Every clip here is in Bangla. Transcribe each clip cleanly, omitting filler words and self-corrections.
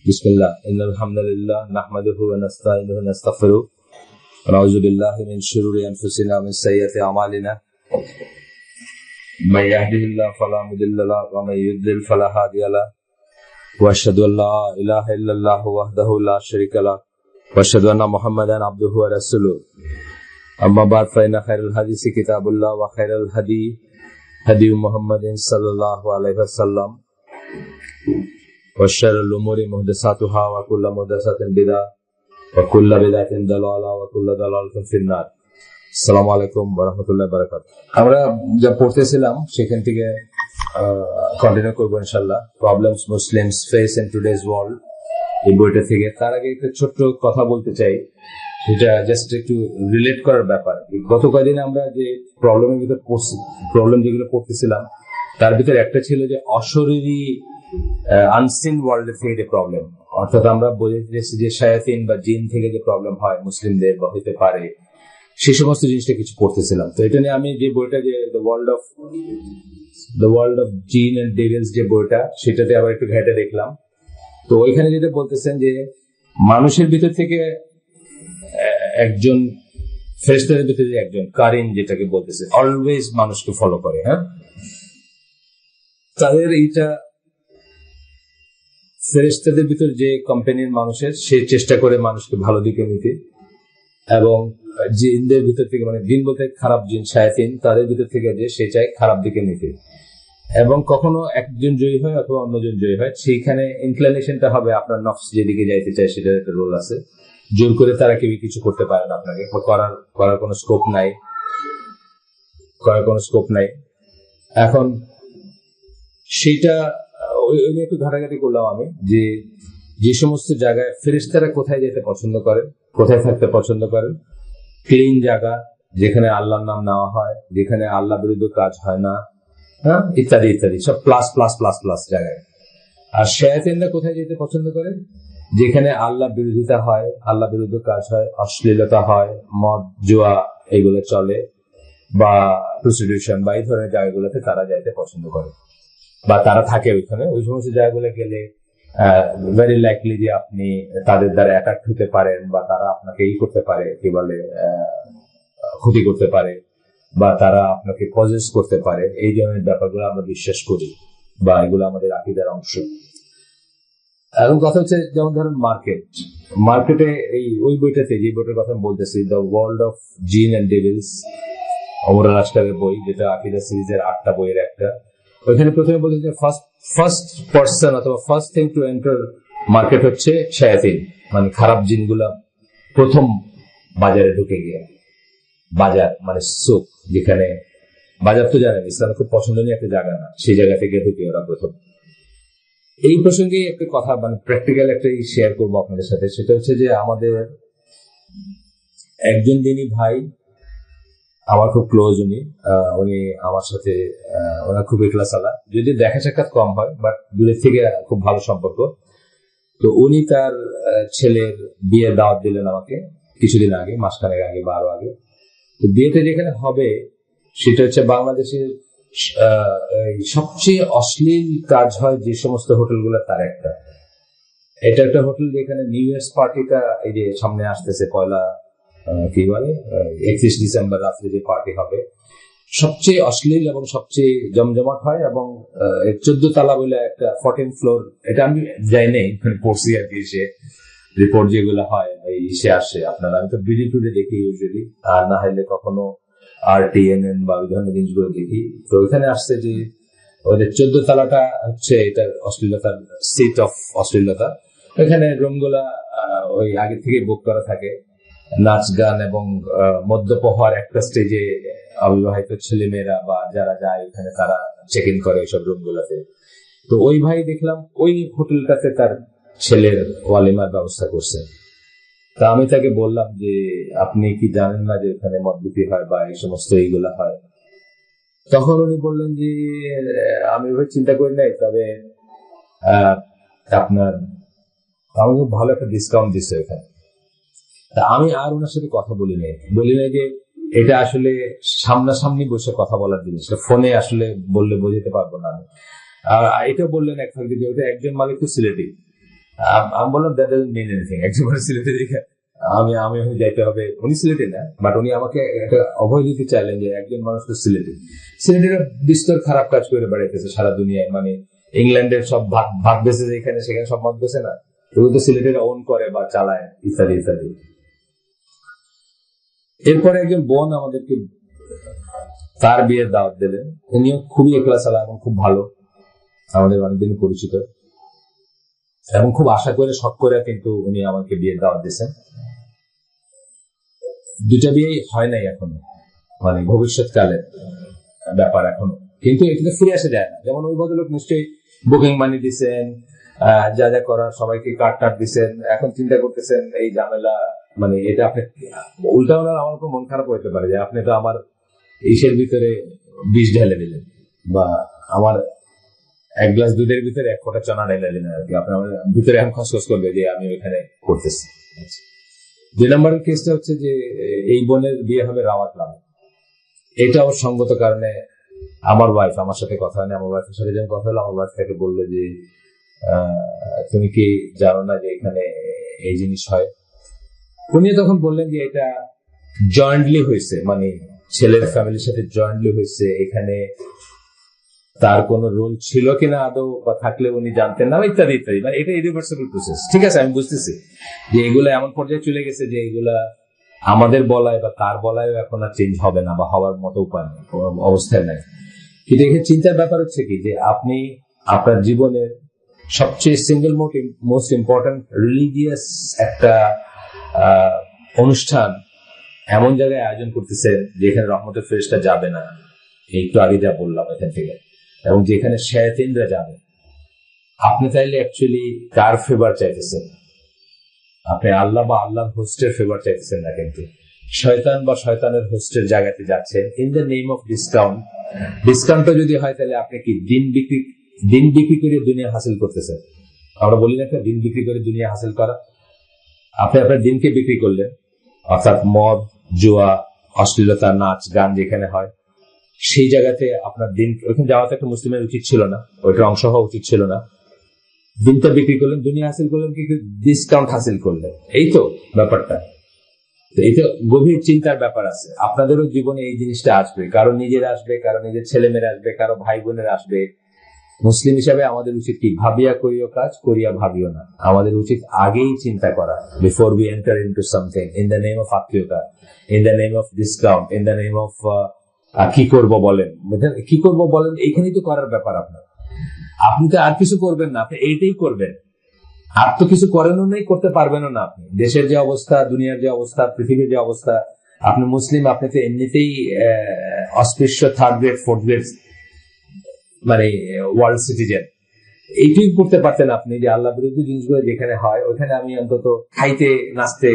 बिस्मिल्लाह इन्नल हम्दुलिल्लाह नहमदुहु व नस्तईनुहु व नस्तगफिरुह व नऊज़ु बिल्लाहि मिन शुरूरि अनफुसिना व मिन सय्यिआति अमालिना मन यहदिहिल्लाहु फला मुदिल्ल लहु व मन युद्लिल फला हादिय लहु व अशहदु अन ला इलाहा इल्लल्लाह वहदहु ला शरीका लहु व अशहदु अन्ना मुहम्मदन अब्दुहु व रसूलुहु अम्मा बाद फइन्ना खैरुल हदीसि किताबुल्लाह व खैरुल हदी मुहम्मदिन सल्लल्लाहु अलैहि वसल्लम वशर्रुल उमूरि मुहदसातुहा व कुल्लु मुहदसातिन बिदअह व कुल्लु बिदअतिन दलाला व कुल्लु दलालातिन फिन्नार। আসসালামু আলাইকুম ওয়া রাহমাতুল্লাহি ওয়া বারাকাতুহু। আমরা যা পড়তেছিলাম সেখান থেকে কন্টিনিউ করব ইনশাআল্লাহ। Problems Muslims face in today's world, এই বইটা থেকে। তার আগে একটা ছোট্ট কথা বলতে চাই, এটা জাস্ট একটু রিলেট করার ব্যাপার। গত কয়েকদিন আমরা যে প্রবলেম যেগুলো পড়তেছিলাম তার ভিতরে একটা ছিল যে অশরীরী আনসিন ওয়ার্ল্ড থেকে যে প্রবলেম, অর্থাৎ আমরা বোঝাচ্ছি যে শায়াতিন বা জিন থেকে যে প্রবলেম হয় মুসলিমদের বা হতে পারে, সেই সমস্ত জিনিসটা কিছু পড়তেছিলাম। তো এটা নিয়ে আমি যে বইটা, যে দ্য ওয়ার্ল্ড অফ জিন এন্ড ডেভিলস যে বইটা, সেটাতে আবার একটু ঘেটে দেখলাম। তো ওইখানে যেটা বলতেছেন যে মানুষের ভিতর থেকে একজন, ফেরেশতাদের ভিতরে একজন কারিন, যেটাকে বলতেছে অলওয়েজ মানুষকে ফলো করে, হ্যাঁ, তাদের এইটা ফেরেশতাদের ভিতর যে কোম্পানির মানুষের, সে চেষ্টা করে মানুষকে ভালো দিকে নিতে, এবং জিনদের ভিতর থেকে, মানে জিন বলতে খারাপ জিন শায়াতিন, তাদের ভিতর থেকে যে সে চায় খারাপ দিকে নিতে, এবং কখনো একজন জয়ী হয় অথবা অন্যজন জয়ী হয়। সেইখানে ইনক্লিনেশনটা হবে আপনার নফস যেদিকে যাইতে চায়, সেটার একটা রোল আছে। জোর করে তারা কেউ কিছু করতে পারে না, আপনাকে করার কোনো স্কোপ নাই। এখন সেইটা ওই একটু ঘাটাঘাটি করলাম আমি, যে সমস্ত জায়গায় ফেরেশতারা কোথায় যেতে পছন্দ করেন, কোথায় থাকতে পছন্দ করেন, ক্লিন জায়গা, যেখানে আল্লাহর নাম নেওয়া হয়, যেখানে আল্লাহ বিরুদ্ধে কাজ হয় না, হ্যাঁ, ইত্যাদি ইত্যাদি, সব প্লাস প্লাস প্লাস প্লাস জায়গায়। আর শায়াতিনরা কোথায় যেতে পছন্দ করে, যেখানে আল্লাহ বিরোধিতা হয়, আল্লাহ বিরুদ্ধে কাজ হয়, অশ্লীলতা হয়, মদ জুয়া এগুলো চলে, বা প্রস্টিটিউশন বা এই ধরনের জায়গাগুলোতে তারা যাইতে পছন্দ করে, বা তারা থাকে ওইখানে। ওই সমস্ত জায়গাগুলো গেলে ভেরি লাইকলি যে আপনি তাদের দ্বারা অ্যাটাক হতে পারেন, বা তারা আপনাকে করতে পারে, কি বলে, ক্ষতি করতে পারে, বা তারা আপনাকে পজেস করতে পারে। এই ধরনের ব্যাপারগুলো আমরা বিশ্বাস করি, বা এগুলো আমাদের আকীদার অংশ। এখন কথা হচ্ছে, যেমন ধরুন মার্কেটে ওই বইটাতে, যে বইটার কথা বলতেছি, দ্য ওয়ার্ল্ড অফ জিন অ্যান্ড ডেভিলস, ওমর আল-আশকারের বই, যেটা আকীদা সিরিজের 8টা বইয়ের একটা। ওইখানে প্রথমে বলছে যে ফার্স্ট পার্সন অথবা first thing to enter market হচ্ছে শায়াতিন, মানে খারাপ জিনগুলা প্রথম বাজারে ঢুকে গিয়ে। বাজার মানে সুক, যেখানে বাজার তো জানেন ইসলাম খুব পছন্দনীয় একটা জায়গা না, সেই জায়গা থেকে ঢুকে ওরা প্রথম। এই প্রসঙ্গে একটা কথা, মানে প্র্যাকটিক্যাল একটা শেয়ার করবো আপনাদের সাথে। সেটা হচ্ছে যে আমাদের একজন যিনি ভাই, আমার খুব ক্লোজ, উনি আমার সাথে, ওনার খুব ইখলাস আলা, যদি দেখা সাক্ষাৎ কম হয়, বাট দূরের থেকে খুব ভালো সম্পর্ক। তো উনি তার ছেলের বিয়ের দাওয়াত দিলেন আমাকে কিছুদিন আগে, মাসখানেক আগে বা আরো আগে। তো বিয়েতে যেখানে হবে, সেটা হচ্ছে বাংলাদেশের সবচেয়ে অশ্লীল কাজ হয় যে সমস্ত হোটেলগুলো, তার একটা। এটা একটা হোটেল যেখানে নিউ ইয়ার্স পার্টিটা, এই যে সামনে আসতেছে পয়লা, কি বলে, 31 ডিসেম্বর রাত্রে যে পার্টি হবে, সবচেয়ে অশ্লীল এবং সবচেয়ে জমজমাট হয়। এবং 14 তালা বলে একটা 14 ফ্লোর, এটা আমি যাই নাই, পড়ছি আর কি, সে রিপোর্ট যেগুলো হয় সে আসে। আপনারা, আমি তো বিডি টুডে দেখি ইউজুয়ালি, আর না হলে কখনো RTNN বা ওই ধরনের জিনিসগুলো দেখি। তো ওইখানে আসছে যে ওদের 14 তালাটা হচ্ছে এটা অশ্লীলতার সিট অফ অশ্লীলতা। ওইখানে রুমগুলা ওই আগে থেকে বুক করা থাকে, নাচ গান এবং মধ্যপ্রহর একটা স্টেজে অবিবাহিত ছেলেমেয়েরা বা যারা যায় ওখানে, তারা চেক ইন করে ওইসব রুম গুলাতে। তো ওই ভাই দেখলাম ওই হোটেলটাতে তার ছেলের ওয়ালিমার ব্যবস্থা করছে। তা আমি তাকে বললাম যে আপনি কি জানেন না যে এখানে মদবিক্রি হয় বা এই সমস্ত এইগুলা হয়? তখন উনি বললেন যে আমি ওইভাবে চিন্তা করি নাই, তবে আপনার আমাকে ভালো একটা ডিসকাউন্ট দিচ্ছে এখানে। আমি আর ওনার সাথে কথা বলি নাই যে এটা আসলে সামনাসামনি বসে কথা বলার জিনিস, ফোনে আসলে বললে বোঝাতে পারবো না আমি। আর এটা বললেন এক ফাঁক যে ওটা একজন মালিক তো সিলেটি, আমি বললাম দ্যাট ডাজন্ট মিন এনিথিং। একজন সিলেটে দেখে আমি আমি যাইতে হবে, উনি সিলেটে না, বাট উনি আমাকে একটা অভয় দিতে চাইলেন যে একজন মানুষ তো সিলেটে, সিলেটের বিস্তর খারাপ কাজ করে বেড়াইতেছে সারা দুনিয়ায়, মানে ইংল্যান্ডের সব ভাগ ভাগ বেঁচে যেখানে সেখানে সব মত বেছে না, এগুলো তো সিলেটের ওন করে বা চালায় ইত্যাদি ইত্যাদি। এরপরে একজন বোন আমাদেরকে তার বিয়ের দাওয়াত দিলেন, উনিও খুবই একলা চালা এবং খুব ভালো, আমাদের অনেকদিন পরিচিত, এবং খুব আশা করে শখ করে কিন্তু উনি আমাকে বিয়ের দাওয়াত দিয়েছেন। দুটা বিয়েই হয় নাই এখনো, মানে ভবিষ্যৎকালের ব্যাপার এখনো, কিন্তু এখানে ফিরে আসা যায় না। যেমন ওই ভদ্রলোক নিশ্চয়ই বুকিং মানি দিচ্ছেন, যা যা করার সবাইকে কার্ড টার্ড দিচ্ছেন, এখন চিন্তা করতেছেন এই ঝামেলা, মানে এটা আপনি উল্টা ওনার আমার খুব মন খারাপ হইতে পারে যে আপনি তো আমার ইসের ভিতরে বিষ ঢেলে দিলেন, বা আমার এক গ্লাস দুধের ভিতরে এক ফোঁটা চনা ঢেলে দিলেন আর কি, আপনি আমার ভিতরে এখন খসখস করবে যে আমি ওইখানে করতেছি। 2 নম্বরের কেসটা হচ্ছে যে এই বোনের বিয়ে হবে রাওয়াত ক্লাবে। এটা ওর সঙ্গত কারণে আমার ওয়াইফ, আমার সাথে কথা হয়নি, আমার ওয়াইফের সাথে যখন কথা হলো আমার ওয়াইফ তাকে বললো যে তুমি কি জানো না যে এখানে এই জিনিস হয়। উনি তখন বললেন যে এটা জয়েন্টলি হয়েছে, মানে ছেলের ফ্যামিলির সাথে জয়েন্টলি হয়েছে, এখানে তার কোন রোল ছিল কিনা আদৌ, বা থাকলে উনি জানতেন না, ইত্যাদি ইত্যাদি। মানে এটা ইরিভার্সিবল প্রসেস, ঠিক আছে, আমি বুঝতেছি যে এগুলো এমন পর্যায়ে চলে গেছে যে এগুলা আমাদের বলায় বা তার বলায় এখন আর চেঞ্জ হবে না, বা হওয়ার মতো উপায় নেই, অবস্থায় নাই। কিন্তু এখানে চিন্তার ব্যাপার হচ্ছে কি যে আপনি আপনার জীবনের সবচেয়ে সিঙ্গেল মোস্ট ইম্পর্টেন্ট রিলিজিয়াস একটা অনুষ্ঠান এমন জায়গায় আয়োজন করতেছেন যেখানে রহমতের ফেরেশতা যাবে না, একটু আগে যা বললাম এখান থেকে, এবং যেখানে শায়াতিনরা যাবে। আপনি চাইলে অ্যাকচুয়ালি কার ফেভার চাইতেছেন? আপনি আল্লাহ বা আল্লাহর হোস্টের ফেভার চাইতেছেন না, কিন্তু শয়তান বা শয়তানের হোস্টের জায়গাতে যাচ্ছেন in the name of discount. ডিসকাউন্টটা যদি হয় তাহলে আপনি কি দিন বিক্রি করে দুনিয়া হাসিল করতেছেন। আমরা বলি না একটা দিন বিক্রি করে দুনিয়া হাসিল করা, আপনি আপনার দিনকে বিক্রি করলেন, অর্থাৎ মদ, জুয়া, অশ্লীলতা, নাচ গান যেখানে হয় সেই জায়গাতে আপনার দিন, ওইখানে যাওয়া তো একটা মুসলিমের উচিত ছিল না, ওইটার অংশ হওয়া উচিত ছিল না। দিনটা বিক্রি করলেন, দুনিয়া হাসিল করলেন, কিন্তু ডিসকাউন্ট হাসিল করলেন, এই তো ব্যাপারটা। এই তো গভীর চিন্তার ব্যাপার আছে। আপনাদেরও জীবনে এই জিনিসটা আসবে, কারো নিজের আসবে, কারো নিজের ছেলে মেয়ের আসবে, কারো ভাই বোনের আসবে। মুসলিম হিসাবে আমাদের উচিত কি? ভাবিয়া করিও কাজ, করিয়া ভাবিও না। আমাদের উচিত আগেই চিন্তা করা, before we enter into something in the name of আত্মীয়তা, in the name of discount, in the name of কি করব বলেন, কি করব বলেন, এইখানেই তো করার ব্যাপার আপনার। আপনি তো আর কিছু করবেন না, আপনি এইটাই করবেন। আর তো কিছু করেনও নেই, করতে পারবেনও না। আপনি দেশের যে অবস্থা, দুনিয়ার যে অবস্থা, পৃথিবীর যে অবস্থা, আপনি মুসলিম, আপনি তো এমনিতেই অস্পৃশ্য থার্ড গ্রেড ফোর্থ গ্রেড মানে ওয়ার্ল্ড সিটিজেন। এইটাই করতে পারতেন আপনি, যে আল্লাহ বিরোধী জিনিসগুলো যেখানে হয় ওইখানে আমি অন্তত খাইতে নাচতে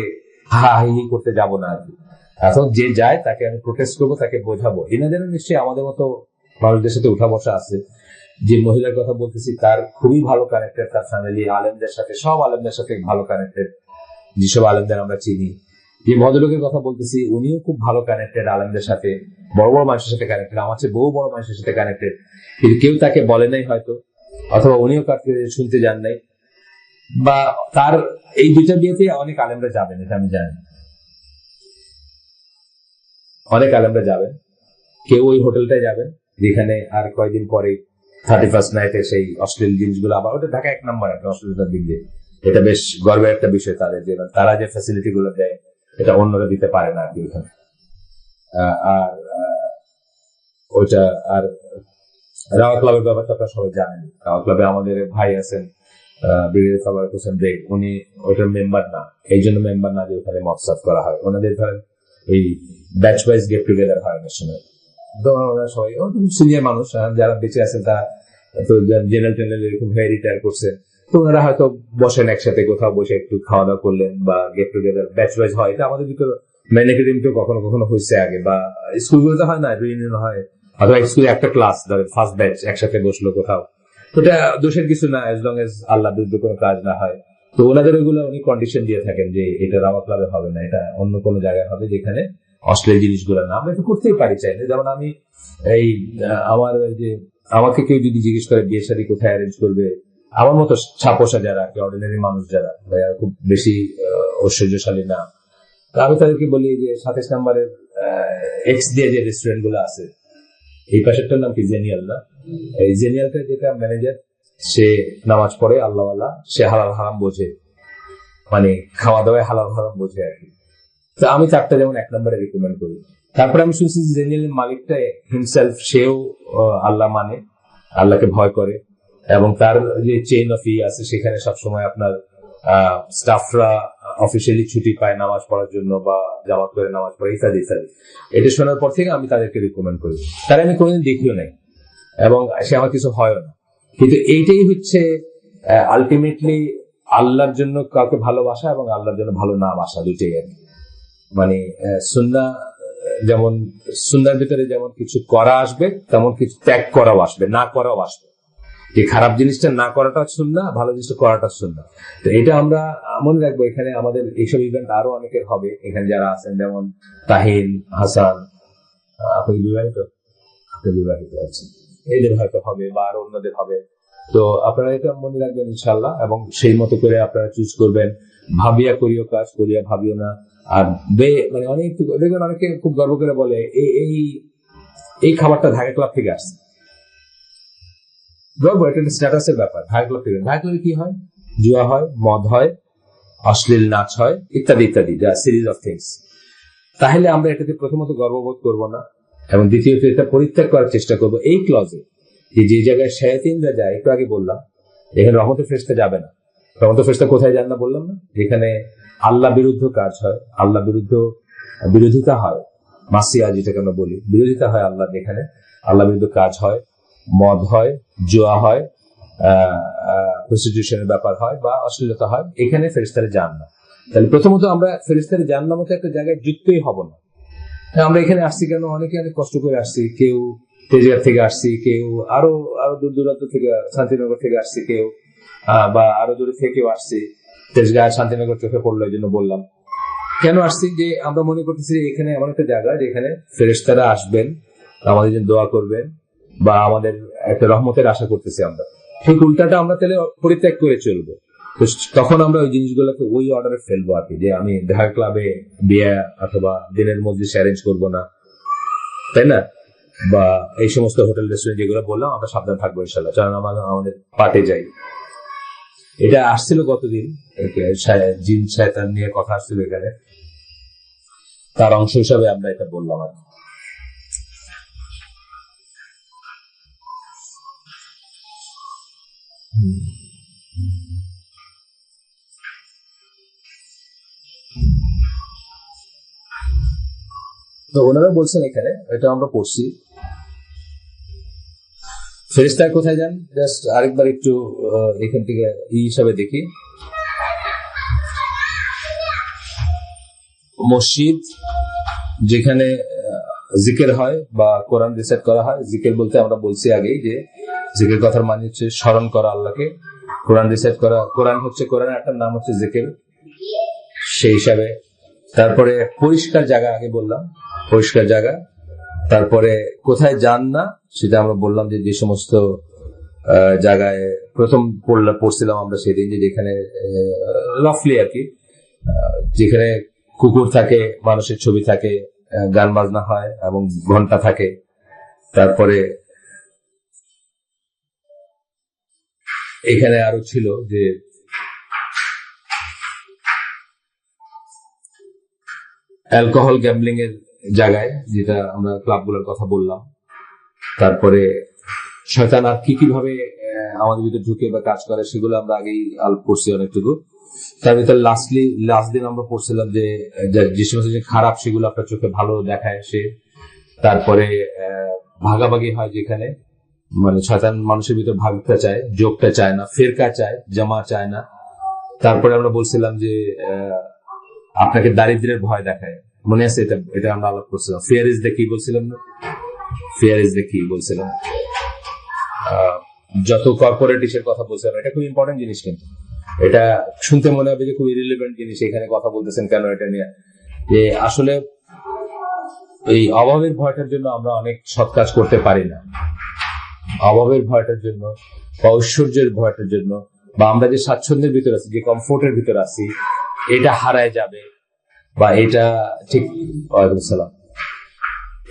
হা হি করতে যাব না আর কি। এখন যে যায় তাকে আমি প্রোটেস্ট করবো, তাকে বোঝাবো। এনাদেরও নিশ্চয়ই আমাদের মতো মানুষদের সাথে উঠা বসা আছে। যে মহিলার কথা বলতেছি তার খুবই ভালো কানেক্টেড, তার ফ্যামিলি আলেমদের সাথে, সব আলেমদের সাথে ভালো কানেক্টেড, যেসব আলেমদের আমরা চিনি। যে ভদ্রলোকের কথা বলতেছি উনিও খুব ভালো কানেক্টেড আলেমদের সাথে, বড় বড় মানুষের সাথে কানেক্টেড, আমার চেয়ে বহু বড় মানুষের সাথে কানেক্টেড। কিন্তু কেউ তাকে বলে নাই হয়তো, অথবা উনিও কাউকে শুনতে যান নাই, বা তার এই দুইটা বিয়েতে অনেক আলেমরা যাবেন, এটা আমি জানি, অনেক আলেমরা যাবেন। কেউ ওই হোটেলটায় যাবেন যেখানে আর কয়েকদিন পরে 31st নাইটে সেই অশ্লীল জিনিসগুলো আবার, ওটা ঢাকা 1 নম্বর একটা অশ্লীলতার দিক দিয়ে। এটা বেশ গর্বের একটা বিষয় তাদের, যে তারা যে ফ্যাসিলিটি গুলো দেয় এটা অন্যরা দিতে পারে না আর কি ওখানে। আর ওইটা, আর রাওয়া ক্লাবের ব্যাপারটা আপনারা সবাই জানেন। রাওয়া ক্লাবে আমাদের ভাই আছেন ব্রিগেডিয়ার সালার হোসেন বেগ, উনি ওইটার মেম্বার না, এই জন্য মেম্বার না যে ওখানে মত সাফ করা হয়। ওনাদের ধরেন এই ব্যাচ ওয়াইজ গেট টুগেদার হয় অনেক সময়। সবাই সিনিয়র মানুষ যারা বেঁচে আছেন, তারা তো জেনারেল টেনারেল এরকম হয়ে রিটায়ার করছে, তো ওনারা হয়তো বসেন একসাথে, কোথাও বসে একটু খাওয়া দাওয়া করলেন, বা গেট টুগেদার ব্যাচ ওয়াইজ হয়। এটা আমাদের ভিতরে ম্যানেকেটিভ কখনো কখনো হয়েছে আগে, বা স্কুলগুলোতে হয় না, রিউনিয়ন হয়, অথবা স্কুলে একটা ক্লাস ধরেন ফার্স্ট ব্যাচ একসাথে বসলো কোথাও। ওটা দোষের কিছু না, এজ লং এজ আল্লাহ বিরুদ্ধে কোনো কাজ না হয়। তো ওনাদের ওইগুলো উনি কন্ডিশন দিয়ে থাকেন যে এটা রাওয়া ক্লাবে হবে না, এটা অন্য কোনো জায়গায় হবে যেখানে অশ্লীল জিনিসগুলো না। আমরা তো করতেই পারি চাইলে। যেমন আমি এই আমার যে আমাকে কেউ যদি জিজ্ঞেস করে বিয়ে শাদী কোথায় অ্যারেঞ্জ করবে, আমার মতো ছাপোষা যারা, অর্ডিনারি মানুষ যারা খুব বেশি ঐশ্বর্যশালী না, আমি তাদেরকে বলি যে 27 নম্বরের এক্স দিয়ে যে রেস্টুরেন্ট গুলো আছে, এই পাশেরটার নাম কি জেনিয়াল না, এই জেনিয়ালটা যেটা ম্যানেজার, সে নামাজ পড়ে আল্লাহওয়ালা, সে হালাল হারাম বোঝে, মানে খাওয়া দাওয়ায় হালাল হারাম বোঝে আর কি। তো আমি চারটা যেমন 1 নম্বরে রিকমেন্ড করি। তারপরে আমি শুনছি জেনিয়ালের মালিকটা হিমসেলফ, সেও আল্লাহ মানে, আল্লাহকে ভয় করে, এবং তার যে চেইন অফ ই আছে সেখানে সবসময় আপনার স্টাফরা অফিসিয়ালি ছুটি পায় নামাজ পড়ার জন্য বা জামাত করে নামাজ পড়ে ইত্যাদি ইত্যাদি। এটা শোনার পর থেকে আমি তাদেরকে রিকমেন্ড করি। তারা আমি কোনোদিন দেখিও নাই এবং সে আমার কিছু হয় না, কিন্তু এইটাই হচ্ছে আলটিমেটলি আল্লাহর জন্য কাউকে ভালোবাসা এবং আল্লাহর জন্য ভালো না বাসা, দুইটাই আর কি। মানে যেমন সুন্নাহর ভিতরে যেমন কিছু করা আসবে, তেমন কিছু ত্যাগ করাও আসবে, না করাও আসবে। যে খারাপ জিনিসটা না করাটা সুন্নাহ, ভালো জিনিসটা করাটা সুন্নাহ। তো এটা আমরা মনে রাখবো। এখানে আমাদের এইসব ইভেন্ট আরো অনেকের হবে, এখানে যারা আছেন, যেমন তাহিন, হাসান, আপনি বিবাহিত, আপনি বিবাহিত আছেন, এদের হয়তো হবে বা আরো অন্যদের হবে। তো আপনারা এটা মনে রাখবেন ইনশাল্লাহ, এবং সেই মতো করে আপনারা চুজ করবেন। ভাবিয়া করিও কাজ, করিয়া ভাবিও না। আর মানে অনেক দেখবেন অনেকে খুব গর্ব করে বলে এই খাবারটা ঢাকা ক্লাব থেকে আসছে। এটা স্ট্যাটাসের ব্যাপার। ঢাকা ক্লাব থেকে, ঢাকা ক্লাবে কি হয়? জুয়া হয়, মদ হয়, অশ্লীল নাচ হয়, ইত্যাদি ইত্যাদি, সিরিজ অফ থিংস। তাহলে আমরা এটাতে প্রথমত গর্ববোধ করব না, এবং দ্বিতীয়ত এটা পরিত্যাগ করার চেষ্টা করব। এই ক্লজে যে জায়গায় শায়াতিনরা যায়, একটু আগে বললাম, এখানে রহমতের ফেরেশতা যাবে না। রহমতের ফেরেশতা কোথায় যান না বললাম না? যেখানে আল্লাহ বিরুদ্ধ কাজ হয়, আল্লাহ বিরোধিতা হয়, মাসিয়া যেটাকে আমরা বলি, বিরোধিতা হয় আল্লাহ, যেখানে আল্লাহ বিরুদ্ধ কাজ হয়, মদ হয়, জুয়া হয়, প্রস্টিটিউশনের ব্যাপার হয় বা অশ্লীলতা হয়, এখানে ফেরেশতারা যান না। তাহলে প্রথমত আমরা ফেরেশতারা যান না মতো একটা জায়গায় যুক্তই হব না। আমরা এখানে আসছি কেন? অনেকে অনেক কষ্ট করে আসছি, কেউ তেজগাঁ থেকে আসছি, কেউ আরো দূর দূরান্ত থেকে, শান্তিনগর থেকে আসছি, কেউ বা আরো দূরে থেকেও আসছি। তেজগাঁ শান্তিনগর চোখে পড়লো, এই জন্য বললাম। কেন আসছি? যে আমরা মনে করতেছি এখানে এমন একটা জায়গা যেখানে ফেরেশতারা আসবেন, আমাদের জন্য দোয়া করবেন, বা আমাদের একটা রহমতের আশা করতেছি আমরা। ঠিক উল্টাটা আমরা তাহলে পরিত্যাগ করে চলবো। তো তখন আমরা ওই জিনিসগুলোকে ওই অর্ডারে ফেলবো আর কি, যে আমি ঢাকা ক্লাবে বিয়ে অথবা দিনের মধ্যে অ্যারেঞ্জ করবো না, তাই না? বা এই সমস্ত হোটেল রেস্টুরেন্ট যেগুলো বললাম, আমরা সাবধান থাকবো ইনশাল্লাহ। চলেন আমাদের পাটে যাই। এটা আসছিল গতদিন, জিন শয়তান নিয়ে কথা আসছিল এখানে, তার অংশ হিসাবে আমরা এটা বললাম আর কি। তো ওনারা বলছেন এখানে, এটা আমরা পড়ছি, ফেরেশতারা কোথায় যান? জাস্ট আরেকবার একটু এখান থেকে হিসাবে দেখি। মসজিদ যেখানে জিকির হয় বা কোরআন রিসাইট করা হয়। জিকির বলতে আমরা বলছি আগেই যে জিকির কথার মানে হচ্ছে স্মরণ করা আল্লাহকে, কোরআন রিসাইট করা। কোরআন হচ্ছে, কোরআনের একটা নাম হচ্ছে জিকির, সেই হিসাবে। তারপরে পরিষ্কার জায়গা, আগে বললাম পরিষ্কার জায়গা। তারপরে কোথায় যান না সেটা আমরা বললাম, যে সমস্ত জায়গায় প্রথম পড়ছিলাম আমরা সেদিন, যে যেখানে রাফলি আর কি, যেখানে কুকুর থাকে, মানুষের ছবি থাকে, গান বাজনা হয় এবং ঘন্টা থাকে। তারপরে এখানে আরো ছিল যে অ্যালকোহল গ্যাম্বলিং এর জায়গায়, যেটা আমরা ক্লাবগুলোর কথা বললাম। তারপরে শয়তান আর কিভাবে আমাদের ভিতরে ঢুকে বা কাজ করে সেগুলো আমরা আগেই আলোপ করছি অনেকটুকু। তার ভিতরে লাস্ট দিন আমরা পড়ছিলাম যে সমস্ত যে খারাপ, সেগুলো আপনার চোখে ভালো দেখায় সে। তারপরে ভাগাভাগি হয়, যেখানে মানে শয়তান মানুষের ভিতরে ভাগটা চায়, যোগটা চায় না, ফেরকা চায়, জামা চায় না। তারপরে আমরা বলছিলাম যে আপনাকে দারিদ্রের ভয় দেখায়, মনে আছে? এটা আমরা আলাপ করছিলাম। ফিয়ার ইজ দ্য কি বলছিলাম না? ফিয়ার ইজ দ্য কি বলছিলাম। যত কর্পোরেট ইসের কথা বলছিলাম, এটা খুব ইম্পর্টেন্ট জিনিস, কিন্তু এটা শুনতে মনে হবে যে খুব ইরিলেভেন্ট জিনিস, এখানে কথা বলতেছেন কেন এটা নিয়ে? যে আসলে এই অভাবের ভয়টার জন্য আমরা অনেক সৎ কাজ করতে পারি না। অভাবের ভয়টার জন্য বা ঐশ্বর্যের ভয়টার জন্য, বা আমরা যে স্বাচ্ছন্দ্যের ভিতরে আছি, যে কমফোর্টের ভিতরে আছি, এটা হারায় যাবে, বা এটা ঠিক ওয়ালাইকুম সালাম,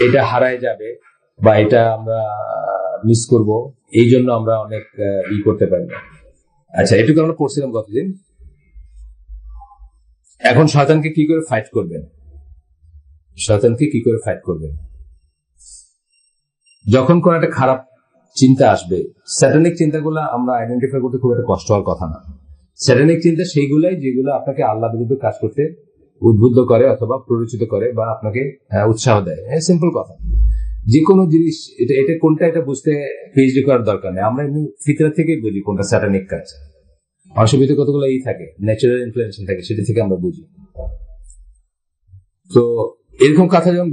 এটা হারায় যাবে, বা এটা আমরা মিস করব, এই জন্য আমরা অনেক করতে পারি না। আচ্ছা, এটুকু আমরা পড়ছিলাম গতদিন। এখন শয়তানকে কি করে ফাইট করবেন? শয়তানকে কি করে ফাইট করবেন? যখন কোন একটা খারাপ চিন্তা আসবে, স্যাটানিক চিন্তাগুলো আমরা আইডেন্টিফাই করতে খুব একটা কষ্ট হওয়ার কথা না। স্যাটানিক চিন্তা সেইগুলাই যেগুলো আপনাকে আল্লাহ বিরুদ্ধে কাজ করতে উদ্বুদ্ধ করে অথবা প্ররোচিত করে বা আপনাকে উৎসাহ দেয়। সিম্পল কথা। যে কোনো জিনিস এটা কোনটা এটা বুঝতে পিএইচডি করার দরকার নেই। আমরা এমনি ফিতরা থেকেই বুঝি কোনটা স্যাটানিক কাজ। মানুষের ভিতরে কতগুলো থাকে, ন্যাচারাল ইনফ্লুয়েন্স থাকে, সেটা থেকে আমরা বুঝি। তো এরকম কথা যখন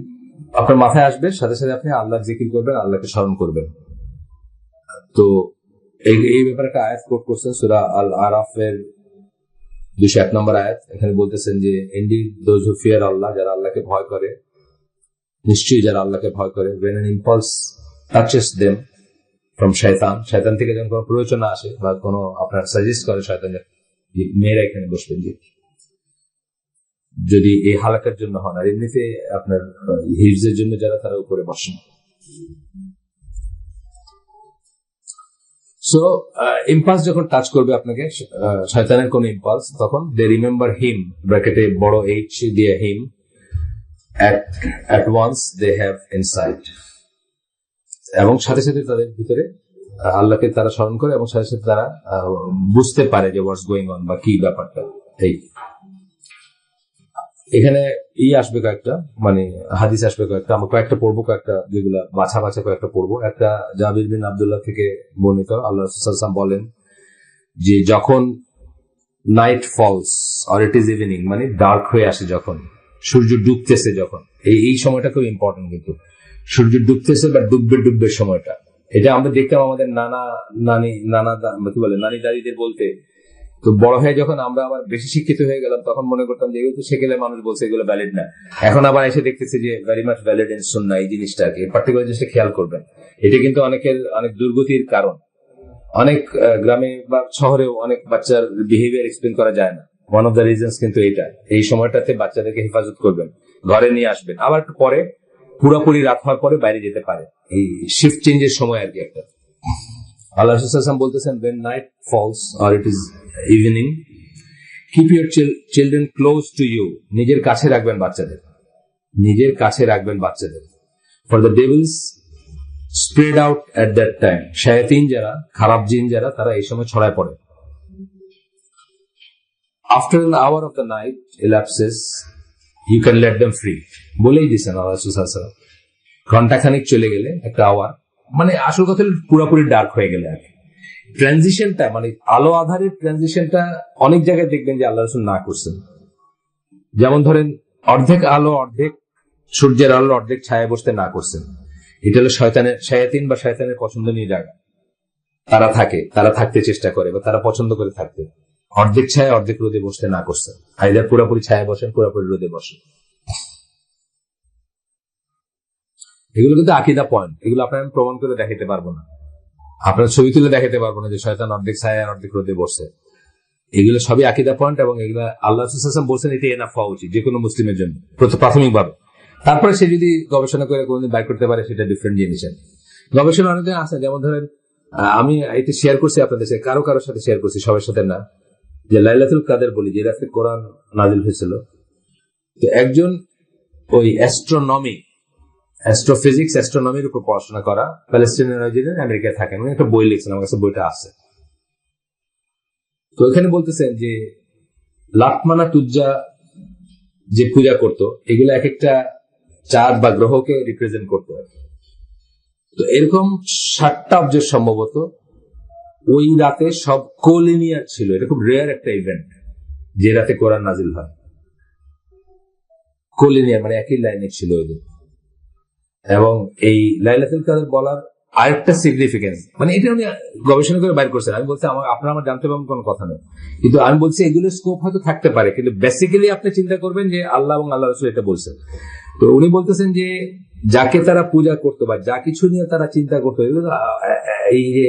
আপনার মাথায় আসবে, সাথে সাথে আপনি আল্লাহ জিকির করবেন, আল্লাহকে স্মরণ করবেন। তো এই ব্যাপারে একটা আয়াত কোট করছেন সূরা আল আরাফের 201 নম্বর আয়াত। এখানে বলতেছেন যে ইনডিড দোজ হু ফিয়ার আল্লাহ, যারা আল্লাহকে ভয় করে, নিশ্চয়ই যারা আল্লাহকে ভয় করে, when an impulse touches them from শয়তান থেকে যখন কোনো প্রয়োজনা আসে বা কোনো আপনার সাজেস্ট করে শয়তান, মেয়েরা এখানে বসবেন যে যদি এই হালাকার জন্য হন, আর এমনিতে আপনার হিফজের জন্য যারা, তারা উপরে বসেন। সো ইম্পালস যখন টাচ করবে আপনাকে, শয়তানের কোন ইম্পালস, তখন দে রিমেম্বার হিম, ব্র্যাকেটে বড় এইচ দিয়ে হিম, at once they have insight, এবং সাথে সাথে তাদের ভিতরে আল্লাহকে তারা স্মরণ করে, এবং সাথে সাথে তারা বুঝতে পারে যে হোয়াটস গোয়িং অন, বা কি ব্যাপারটা। এই এখানে আসবে কয়েকটা, মানে হাদিস আসবে কয়েকটা, আমরা কয়েকটা পড়বো, কয়েকটা যেগুলা বাছা কয়েকটা পড়বো। একটা জাবির বিন আব্দুল্লাহ থেকে বর্ণিত, আল্লাহ রাসূল সাল্লাল্লাহু আলাইহি ওয়াসাল্লাম বলেন যে যখন night falls or it is evening, মানে ডার্ক হয়ে আসে, যখন সূর্য ডুবতেছে, যখন এই সময়টা খুব ইম্পর্টেন্ট। কিন্তু সূর্য ডুবতেছে বা ডুববে সময়টা, এটা আমরা দেখতাম আমাদের নানি দাদিদের বলতে। তো বড় হয়ে যখন আমরা আবার বেশি শিক্ষিত হয়ে গেলাম, তখন মনে করতাম যে এগুলো তো সেকেলে মানুষ বলছে, এগুলো ভ্যালিড না। এখন আবার এসে দেখতেছি যে ভেরি মাচ ভ্যালিড ইন সুন্নাহ। এই জিনিসটাকে, পার্টিকুলার জিনিসটা খেয়াল করবেন। এটা কিন্তু অনেক দুর্গতির কারণ। অনেক গ্রামে বা শহরেও অনেক বাচ্চার বিহেভিয়ার এক্সপ্লেন করা যায় না। ওয়ান অফ দ্য রিজনস কিন্তু এটা। এই সময়টাতে বাচ্চাদেরকে হেফাজত করবেন, ঘরে নিয়ে আসবেন, আবার একটু পরে পুরোপুরি রাত হওয়ার পরে বাইরে যেতে পারে। এই শিফট চেঞ্জের সময় আর কি একটা। আল্লাহ রাসূল সাল্লাল্লাহু আলাইহি ওয়াসাল্লাম বলতেছেন, when night falls or it is evening, keep your children close to you. নিজের কাছে রাখবেন বাচ্চাদের। for the devils spread out at that time. শায়াতিন যারা, খারাপ জিন যারা, তারা এই সময় ছড়ায় পড়ে। after an hour of the night elapses, you can let them free. বলেই দিয়েছেন আল্লাহ রাসূল সাল্লাল্লাহু আলাইহি ওয়াসাল্লাম। ঘন্টাখানিক চলে গেলে, একটা আওয়ার, মানে আসল কথা পুরোপুরি ডার্ক হয়ে গেলে আর কি। ট্রানজিশনটা, মানে আলো আধারের ট্রানজিশনটা অনেক জায়গায় দেখবেন যে আল্লাহ রাসূল না করছেন। যেমন ধরেন, অর্ধেক আলো, অর্ধেক সূর্যের আলো, অর্ধেক ছায়া বসতে না করছেন। এটা হলো শায়াতিন বা শয়তানের পছন্দনীয় জায়গা। তারা থাকতে চেষ্টা করে বা তারা পছন্দ করে থাকতে। অর্ধেক ছায়া অর্ধেক রোদে বসতে না করছেন। আইদার পুরোপুরি ছায়া বসেন, পুরোপুরি রোদে বসেন। এগুলো কিন্তু আকীদা পয়েন্ট। এগুলো আপনার আমি প্রমাণ করে দেখাতে পারবো না, আপনার ছবি তুলে দেখাতে পারবো না যে শয়তান অর্ধেক ছায়া আর অর্ধেক রোদে বসে। এগুলো সবই আকীদা পয়েন্ট, এবং এগুলো আল্লাহ রাসূল সাল্লাল্লাহু আলাইহি ওয়াসাল্লাম বলছেন এটা এনাফ হওয়া উচিত যে কোনো মুসলিমের জন্য প্রাথমিকভাবে। তারপরে সে যদি গবেষণা করে কোনোদিন বাইর করতে পারে, সেটা ডিফারেন্ট জিনিস। গবেষণা অনেকদিন আছে। যেমন ধরেন, আমি এটা শেয়ার করছি আপনাদের সাথে, কারোর সাথে শেয়ার করছি, সবার সাথে না, যে লাইলাতুল কাদের বলি, যে রাতে কোরআন নাজিল হয়েছিল। তো একজন ওই অ্যাস্ট্রোফিজিক্স, অ্যাস্ট্রোনমির উপর পড়াশোনা করা প্যালেস্টাইনের আমেরিকায় থাকেন, একটা বই লিখছেন, আমার কাছে বইটা আছে। তো এখানে বলতেছেন যে লাতমানা তুজ্জা যে পূজা করতো, এগুলো এক একটা চাঁদ বা গ্রহকে রিপ্রেজেন্ট করতো। তো এরকম 7টা অবজেক্ট সম্ভবত ওই রাতে সব কোলিনিয়ার ছিল। এটা খুব রেয়ার একটা ইভেন্ট যে রাতে কোরআন নাজিল হয়। কোলিনিয়ার মানে একই লাইনে ছিল ওই দিন। এবং এই লাইলাতুল কাদর বলার আরেকটা সিগনিফিকেন্স, মানে এটা উনি গবেষণা করে বাইর করছেন। আমি বলছি আপনারা জানতে পারবেন কোনো কথা নেই, কিন্তু আমি বলছি এগুলোর স্কোপ হয়তো থাকতে পারে, কিন্তু বেসিক্যালি আপনি চিন্তা করবেন যে আল্লাহ এবং আল্লাহ রাসূল এটা বলছেন। তো উনি বলতেছেন যে যাকে তারা পূজা করতো বা যা কিছু নিয়ে তারা চিন্তা করতো, এই যে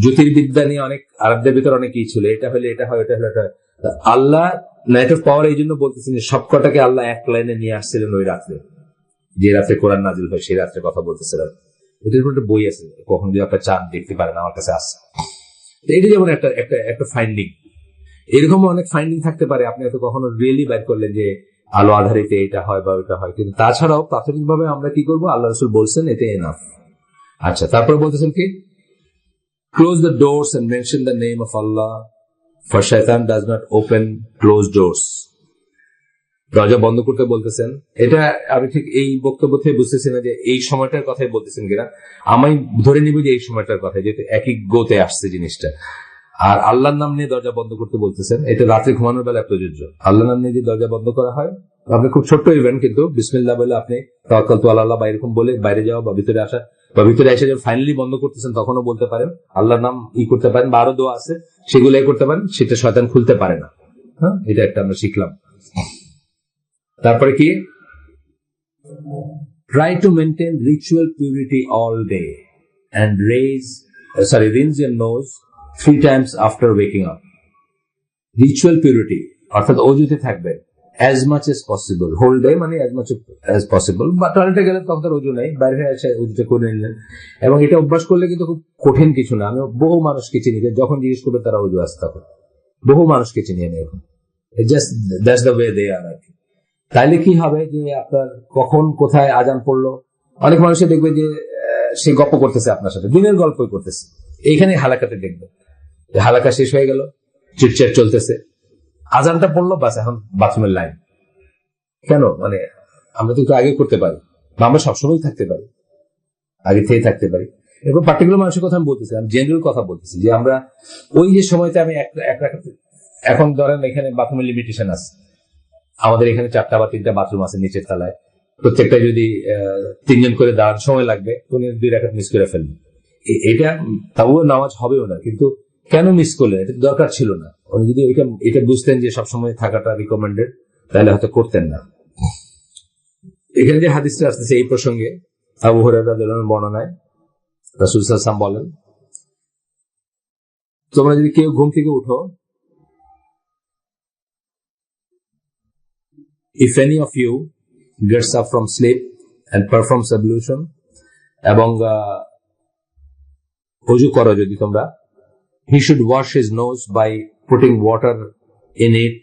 জ্যোতির্বিদ্যা নিয়ে অনেক আরবদের ভিতরে অনেকই ছিল, এটা হলে এটা হয়, এটা হলে এটা। আল্লাহ নাইট অফ পাওয়ার এই জন্য বলতেছেন যে সবকটাকে আল্লাহ এক লাইনে নিয়ে আসছিলেন ওই রাত্রে, যে রাত্রে কোরআন নাজিল হয় সেই রাত্রে কথা বলতেছিলেন। এটার উপর একটা বই আছে, কখন যদি আপনার চাঁদ দেখতে পারেন, আমার কাছে আছে। এটা যেমন একটা একটা একটা ফাইন্ডিং, এরকম অনেক ফাইন্ডিং থাকতে পারে। আপনি হয়তো কখনো রিয়েলি বাইর করলেন যে আলো আধারিতে এটা হয় বা ওটা হয়, কিন্তু তাছাড়াও প্রাথমিকভাবে আমরা কি করবো, আল্লাহ রাসূল বলছেন এটা এনাফ। আচ্ছা, তারপরে বলতেছেন কি, close the doors and mention the name of আল্লাহ, ফর শয়তান does not open close doors. দরজা বন্ধ করতে বলতেছেন। এটা আমি ঠিক এই বক্তব্য থেকে বুঝতেছি না যে এই সময়টার কথাই বলতেছেন কিনা। আমি ধরে নিব যে এই সময়টার কথা, যেহেতু একই গোতে আসছে জিনিসটা। আর আল্লাহর নাম নিয়ে দরজা বন্ধ করতে বলতেছেন, এটা রাত্রে ঘুমানোর বেলায় প্রযোজ্য। আল্লাহর নাম নিয়ে যে দরজা বন্ধ করা হয়, আপনি খুব ছোট্ট ইভেন্ট, কিন্তু বিসমিল্লাহ বলে আপনি তাওয়াক্কালতু আলাল্লাহ বা এরকম বলে বাইরে যাওয়া বা ভিতরে আসা, বা ভিতরে এসে যখন ফাইনালি বন্ধ করতেছেন তখনও বলতে পারেন, আল্লাহর নাম করতে পারেন, বা আরো দোয়া আছে সেগুলো করতে পারেন, সেটা শয়তান খুলতে পারে না। হ্যাঁ, এটা একটা আমরা শিখলাম। তারপরে কি, try to maintain ritual purity all day and rinse your nose 3 times after waking up. Ritual purity অর্থাৎ অজুতে থাকবেন as much as possible, whole day, মানে as much as possible। বা টয়লেটে গেলে তখন তার অজু নেই, বাইরে এসে অজুতে করে নিলেন। এবং এটা অভ্যাস করলে কিন্তু খুব কঠিন কিছু না। আমি বহু মানুষকে চিনি যে যখন জিজ্ঞেস করবে তারা অজু আসতে হবে, বহু মানুষকে চিনি আমি এখন। Just that's the way they are কি। তাইলে কি হবে যে আপনার কখন কোথায় আজান পড়লো, অনেক মানুষের দেখবে যে সে গল্প করতেছে আপনার সাথে, দিনের গল্পই করতেছে। এইখানে হালাকাতে দেখবে হালাকা শেষ হয়ে গেল, চিটচ্যাট চলতেছে, আজানটা পড়লো, বাস এখন বাথরুমের লাইন। কেন, মানে আমরা তো আগে করতে পারি, বা আমরা সবসময় থাকতে পারি, আগে থেকে থাকতে পারি। এরকম পার্টিকুলার মানুষের কথা আমি বলতেছি, আমি জেনারেল কথা বলতেছি যে আমরা ওই যে সময়তে আমি এখন ধরেন এখানে বাথরুমের লিমিটেশন আছে, আমাদের এখানে 4টা বা 3টা বাথরুম আছে নিচের তলায়, প্রত্যেকটা যদি 3 জন করে দাঁড়ান সময় লাগবে, উনি 2 রাকাত মিস করে ফেলবেন। এটা তাও নামাজ হবেও না, কিন্তু কেন মিস করলেন, এটা দরকার ছিল না। উনি যদি এটা বুঝতেন যে সবসময় থাকাটা রিকমেন্ডেড, তাহলে হয়তো করতেন না। এখানে যে হাদিসটা আসতেছে এই প্রসঙ্গে, আবু হুরায়রা রাদিয়াল্লাহু আনহু বর্ণনায় রাসূল সাল্লাল্লাহু আলাইহি ওয়াসাল্লাম বলেন, তোমরা যদি কেউ ঘুম থেকে উঠো, if any of you gets up from sleep and performs ablution, এবং ওযু করো যদি তোমরা, he should wash his nose by putting water in it